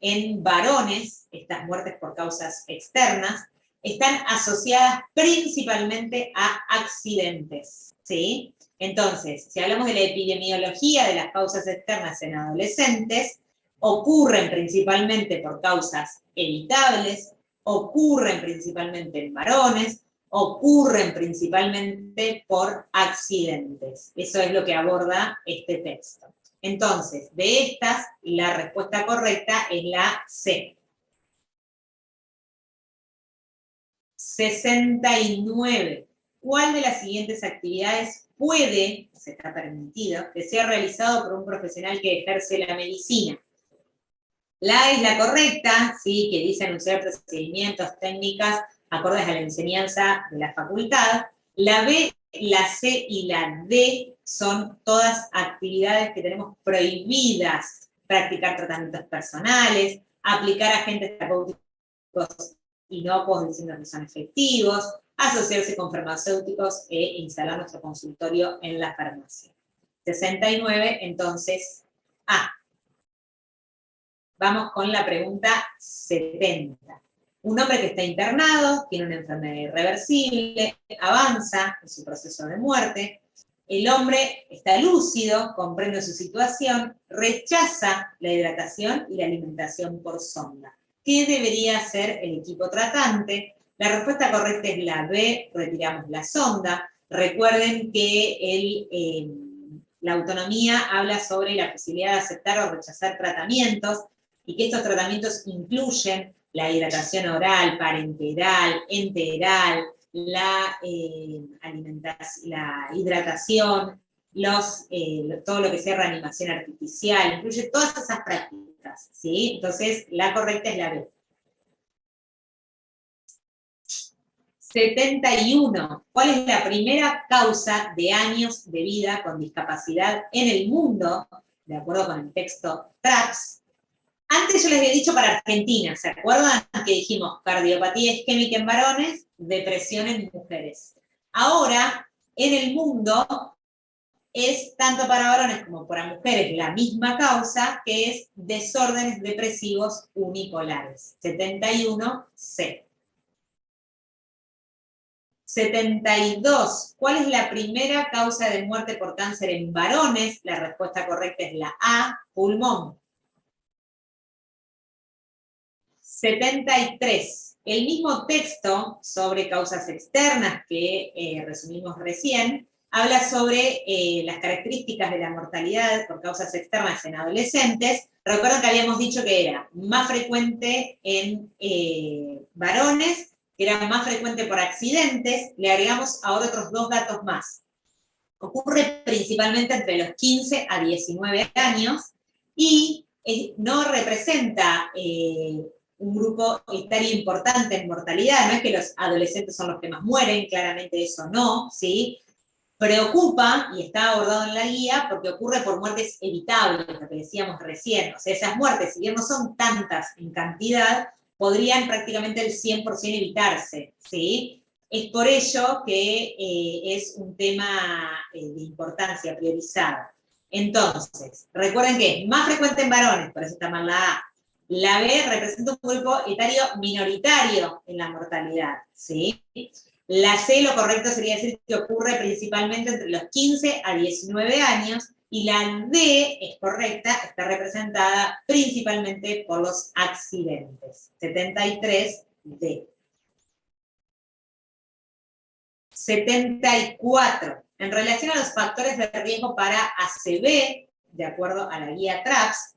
en varones, estas muertes por causas externas, están asociadas principalmente a accidentes, ¿sí? Entonces, si hablamos de la epidemiología de las causas externas en adolescentes, ocurren principalmente por causas evitables, ocurren principalmente en varones, ocurren principalmente por accidentes. Eso es lo que aborda este texto. Entonces, de estas, la respuesta correcta es la C. 69. ¿Cuál de las siguientes actividades puede, se está permitido, que sea realizado por un profesional que ejerce la medicina? La A es la correcta, ¿sí? Que dice anunciar procedimientos, técnicas, acordes a la enseñanza de la facultad. La B, la C y la D son todas actividades que tenemos prohibidas: practicar tratamientos personales, aplicar agentes terapéuticos inocuos diciendo que son efectivos, asociarse con farmacéuticos e instalar nuestro consultorio en la farmacia. 69, entonces, A. Vamos con la pregunta 70. Un hombre que está internado, tiene una enfermedad irreversible, avanza en su proceso de muerte. El hombre está lúcido, comprende su situación, rechaza la hidratación y la alimentación por sonda. ¿Qué debería hacer el equipo tratante? La respuesta correcta es la B, retiramos la sonda. Recuerden que la autonomía habla sobre la posibilidad de aceptar o rechazar tratamientos, y que estos tratamientos incluyen la hidratación oral, parenteral, enteral, la hidratación, todo lo que sea reanimación artificial, incluye todas esas prácticas, ¿sí? Entonces, la correcta es la B. 71. ¿Cuál es la primera causa de años de vida con discapacidad en el mundo? De acuerdo con el texto TRAPS. Antes yo les había dicho para Argentina, ¿se acuerdan que dijimos cardiopatía isquémica en varones, depresión en mujeres? Ahora, en el mundo, es tanto para varones como para mujeres la misma causa, que es desórdenes depresivos unipolares. 71C. 72. ¿Cuál es la primera causa de muerte por cáncer en varones? La respuesta correcta es la A, pulmón. 73. El mismo texto sobre causas externas que resumimos recién, habla sobre las características de la mortalidad por causas externas en adolescentes. Recuerden que habíamos dicho que era más frecuente en varones, que era más frecuente por accidentes. Le agregamos ahora otros dos datos más. Ocurre principalmente entre los 15 a 19 años y no representa un grupo etario importante en mortalidad. No es que los adolescentes son los que más mueren, claramente eso no, ¿sí? Preocupa, y está abordado en la guía, porque ocurre por muertes evitables, lo que decíamos recién. O sea, esas muertes, si bien no son tantas en cantidad, podrían prácticamente el 100% evitarse, ¿sí? Es por ello que es un tema de importancia priorizada. Entonces, recuerden que es más frecuente en varones, por eso está mal la A. La B representa un grupo etario minoritario en la mortalidad, ¿sí? La C, lo correcto sería decir que ocurre principalmente entre los 15 a 19 años, y la D es correcta, está representada principalmente por los accidentes. 73D. 74. En relación a los factores de riesgo para ACV, de acuerdo a la guía TRAPS,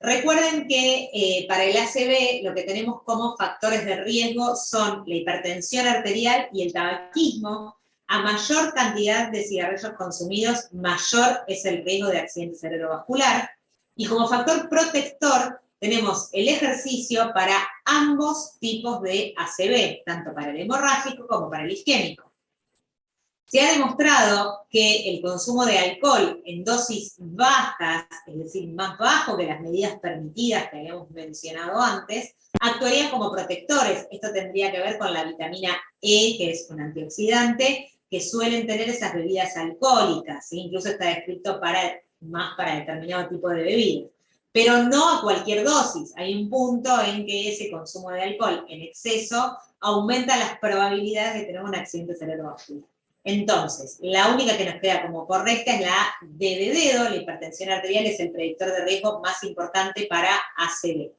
recuerden que para el ACV lo que tenemos como factores de riesgo son la hipertensión arterial y el tabaquismo. A mayor cantidad de cigarrillos consumidos, mayor es el riesgo de accidente cerebrovascular. Y como factor protector tenemos el ejercicio para ambos tipos de ACV, tanto para el hemorrágico como para el isquémico. Se ha demostrado que el consumo de alcohol en dosis bajas, es decir, más bajo que las medidas permitidas que habíamos mencionado antes, actuarían como protectores. Esto tendría que ver con la vitamina E, que es un antioxidante, que suelen tener esas bebidas alcohólicas, ¿sí? Incluso está descrito más para determinado tipo de bebida. Pero no a cualquier dosis. Hay un punto en que ese consumo de alcohol en exceso aumenta las probabilidades de tener un accidente cerebrovascular. Entonces, la única que nos queda como correcta es la D de dedo. La hipertensión arterial es el predictor de riesgo más importante para ACV.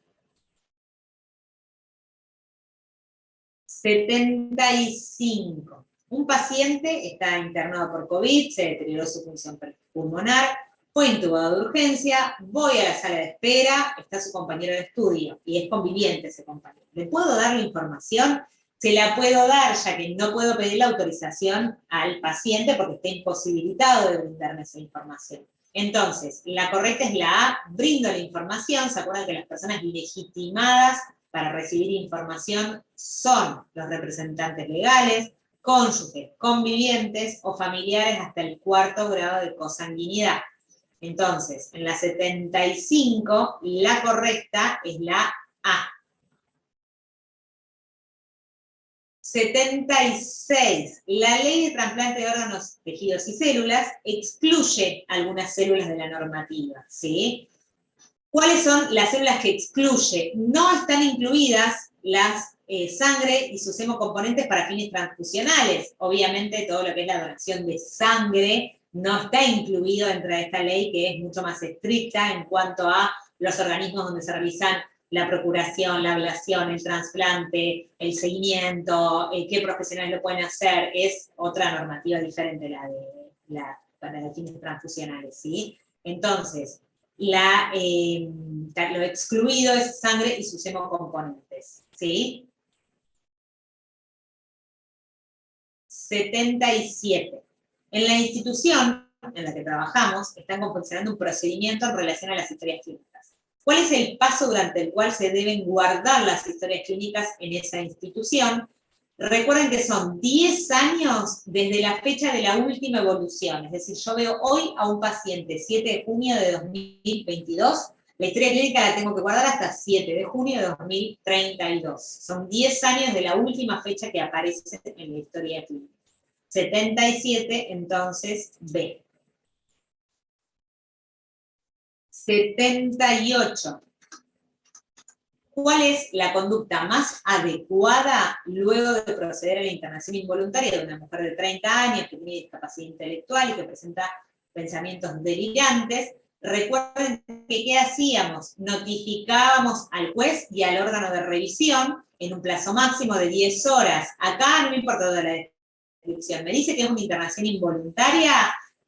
75. Un paciente está internado por COVID, se deterioró su función pulmonar, fue intubado de urgencia, voy a la sala de espera, está su compañero de estudio, y es conviviente ese compañero. ¿Le puedo dar la información? Se la puedo dar, ya que no puedo pedir la autorización al paciente porque está imposibilitado de brindarme esa información. Entonces, la correcta es la A, brindo la información. ¿Se acuerdan que las personas legitimadas para recibir información son los representantes legales, cónyuges, convivientes o familiares hasta el 4º grado de consanguinidad? Entonces, en la 75, la correcta es la A. 76. La ley de trasplante de órganos, tejidos y células excluye algunas células de la normativa, ¿sí? ¿Cuáles son las células que excluye? No están incluidas las sangre y sus hemocomponentes para fines transfusionales. Obviamente todo lo que es la donación de sangre no está incluido dentro de esta ley, que es mucho más estricta en cuanto a los organismos donde se realizan la procuración, la ablación, el trasplante, el seguimiento, qué profesionales lo pueden hacer. Es otra normativa diferente para los fines transfusionales, ¿sí? Entonces, lo excluido es sangre y sus hemocomponentes, ¿sí? 77. En la institución en la que trabajamos, están confeccionando un procedimiento en relación a las historias clínicas. ¿Cuál es el paso durante el cual se deben guardar las historias clínicas en esa institución? Recuerden que son 10 años desde la fecha de la última evolución. Es decir, yo veo hoy a un paciente 7 de junio de 2022, la historia clínica la tengo que guardar hasta 7 de junio de 2032. Son 10 años de la última fecha que aparece en la historia clínica. 77, entonces, B. 78. ¿Cuál es la conducta más adecuada luego de proceder a la internación involuntaria de una mujer de 30 años que tiene discapacidad intelectual y que presenta pensamientos delirantes? Recuerden que ¿qué hacíamos? Notificábamos al juez y al órgano de revisión en un plazo máximo de 10 horas. Acá no me importa toda la descripción. Me dice que es una internación involuntaria.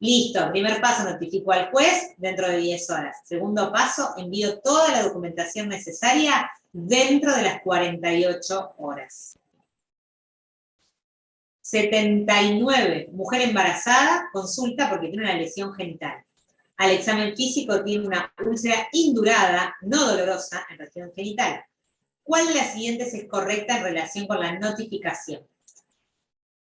Listo, primer paso, notifico al juez dentro de 10 horas. Segundo paso, envío toda la documentación necesaria dentro de las 48 horas. 79. Mujer embarazada, consulta porque tiene una lesión genital. Al examen físico tiene una úlcera indurada, no dolorosa, en región genital. ¿Cuál de las siguientes es correcta en relación con la notificación?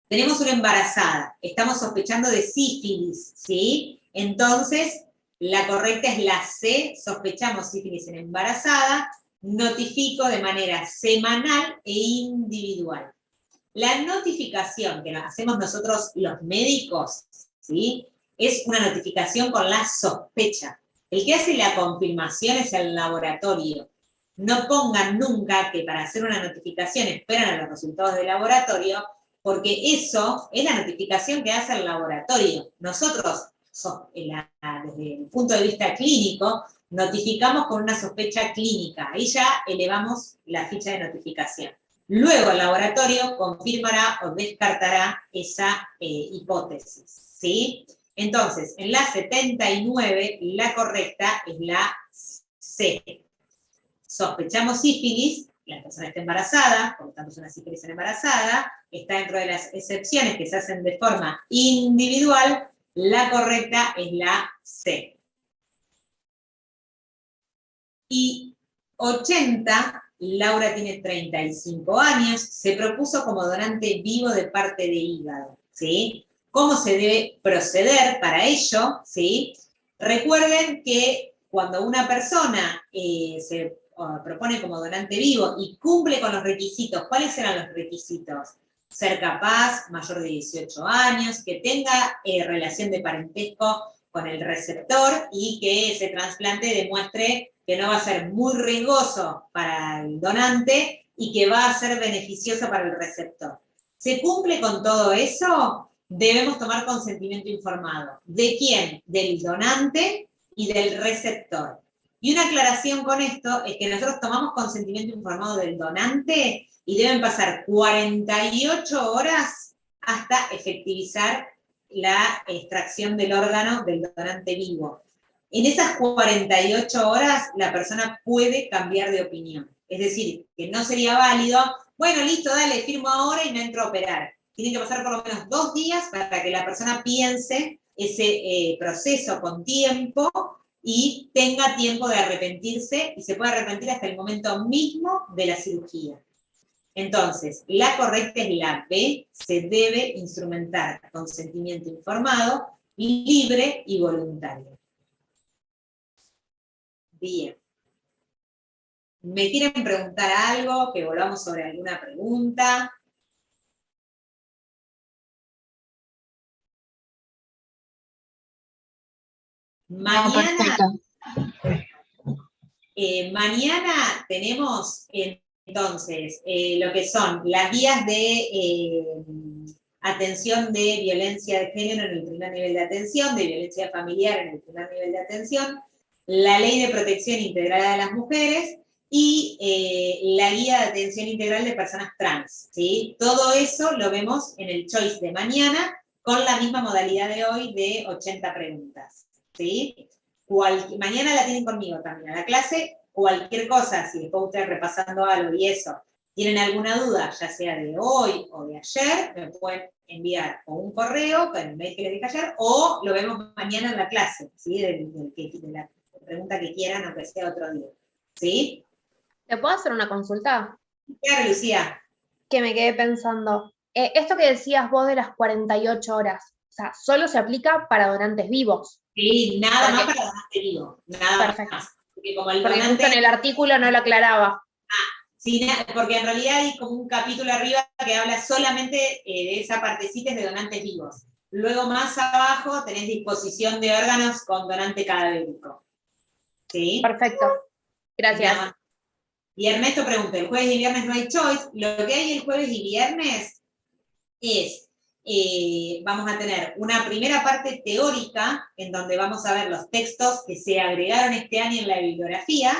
Tenemos una embarazada, estamos sospechando de sífilis, ¿sí? Entonces, la correcta es la C, sospechamos sífilis en embarazada, notifico de manera semanal e individual. La notificación que hacemos nosotros los médicos, ¿sí? Es una notificación con la sospecha. El que hace la confirmación es el laboratorio. No pongan nunca que para hacer una notificación esperan a los resultados del laboratorio, porque eso es la notificación que hace el laboratorio. Nosotros, desde el punto de vista clínico, notificamos con una sospecha clínica. Ahí ya elevamos la ficha de notificación. Luego el laboratorio confirmará o descartará esa hipótesis, ¿sí? Entonces, en la 79, la correcta es la C. Sospechamos sífilis, la persona está embarazada, por lo tanto es una sífilis en embarazada, está dentro de las excepciones que se hacen de forma individual, la correcta es la C. Y 80, Laura tiene 35 años, se propuso como donante vivo de parte de hígado, ¿sí? cómo se debe proceder para ello, ¿sí? Recuerden que cuando una persona se propone como donante vivo y cumple con los requisitos, ¿cuáles eran los requisitos? Ser capaz, mayor de 18 años, que tenga relación de parentesco con el receptor y que ese trasplante demuestre que no va a ser muy riesgoso para el donante y que va a ser beneficioso para el receptor. ¿Se cumple con todo eso? Debemos tomar consentimiento informado. ¿De quién? Del donante y del receptor. Y una aclaración con esto es que nosotros tomamos consentimiento informado del donante y deben pasar 48 horas hasta efectivizar la extracción del órgano del donante vivo. En esas 48 horas la persona puede cambiar de opinión. Es decir, que no sería válido, bueno, listo, dale, firmo ahora y me entro a operar. Tienen que pasar por lo menos 2 días para que la persona piense ese proceso con tiempo y tenga tiempo de arrepentirse y se puede arrepentir hasta el momento mismo de la cirugía. Entonces, la correcta es la B, se debe instrumentar consentimiento informado, libre y voluntario. Bien. ¿Me quieren preguntar algo? ¿Que volvamos sobre alguna pregunta? Mañana, mañana tenemos entonces lo que son las guías de atención de violencia de género en el primer nivel de atención, de violencia familiar en el primer nivel de atención, la ley de protección integral de las mujeres y la guía de atención integral de personas trans, ¿sí? Todo eso lo vemos en el Choice de mañana con la misma modalidad de hoy de 80 preguntas, ¿sí? Mañana la tienen conmigo también a la clase, cualquier cosa, si después ustedes repasando algo y eso, tienen alguna duda, ya sea de hoy o de ayer, me pueden enviar o un correo con el mail que les dije ayer, o lo vemos mañana en la clase, ¿sí? De la pregunta que quieran, aunque sea otro día, ¿sí? ¿Te puedo hacer una consulta? Claro, Lucía. Que me quedé pensando. Esto que decías vos de las 48 horas, o sea, solo se aplica para donantes vivos. Sí, nada más para donante vivo, nada Perfecto. más. Porque como el Porque donante... justo en el artículo no lo aclaraba. Sí, porque en realidad hay como un capítulo arriba que habla solamente de esa partecita de donantes vivos. Luego más abajo tenés disposición de órganos con donante cadavérico. ¿Sí? Perfecto. Gracias. Y Ernesto pregunta, ¿el jueves y viernes no hay choice? Lo que hay el jueves y viernes es, vamos a tener una primera parte teórica, en donde vamos a ver los textos que se agregaron este año en la bibliografía,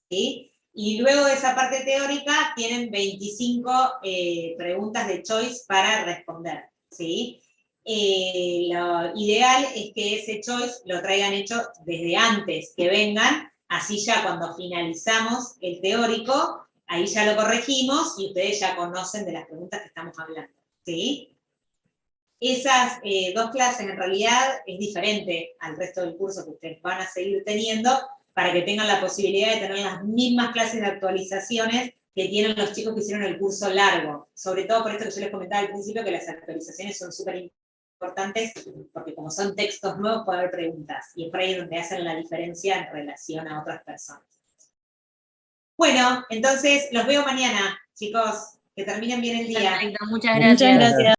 ¿sí? Y luego de esa parte teórica tienen 25 preguntas de choice para responder, ¿sí? Lo ideal es que ese choice lo traigan hecho desde antes que vengan, así ya cuando finalizamos el teórico, ahí ya lo corregimos y ustedes ya conocen de las preguntas que estamos hablando, ¿sí? Esas 2 clases en realidad es diferente al resto del curso que ustedes van a seguir teniendo para que tengan la posibilidad de tener las mismas clases de actualizaciones que tienen los chicos que hicieron el curso largo. Sobre todo por esto que yo les comentaba al principio, que las actualizaciones son súper importantes, porque como son textos nuevos puede haber preguntas, y es por ahí donde hacen la diferencia en relación a otras personas. Bueno, entonces los veo mañana, chicos, que terminen bien el día. Perfecto, muchas gracias.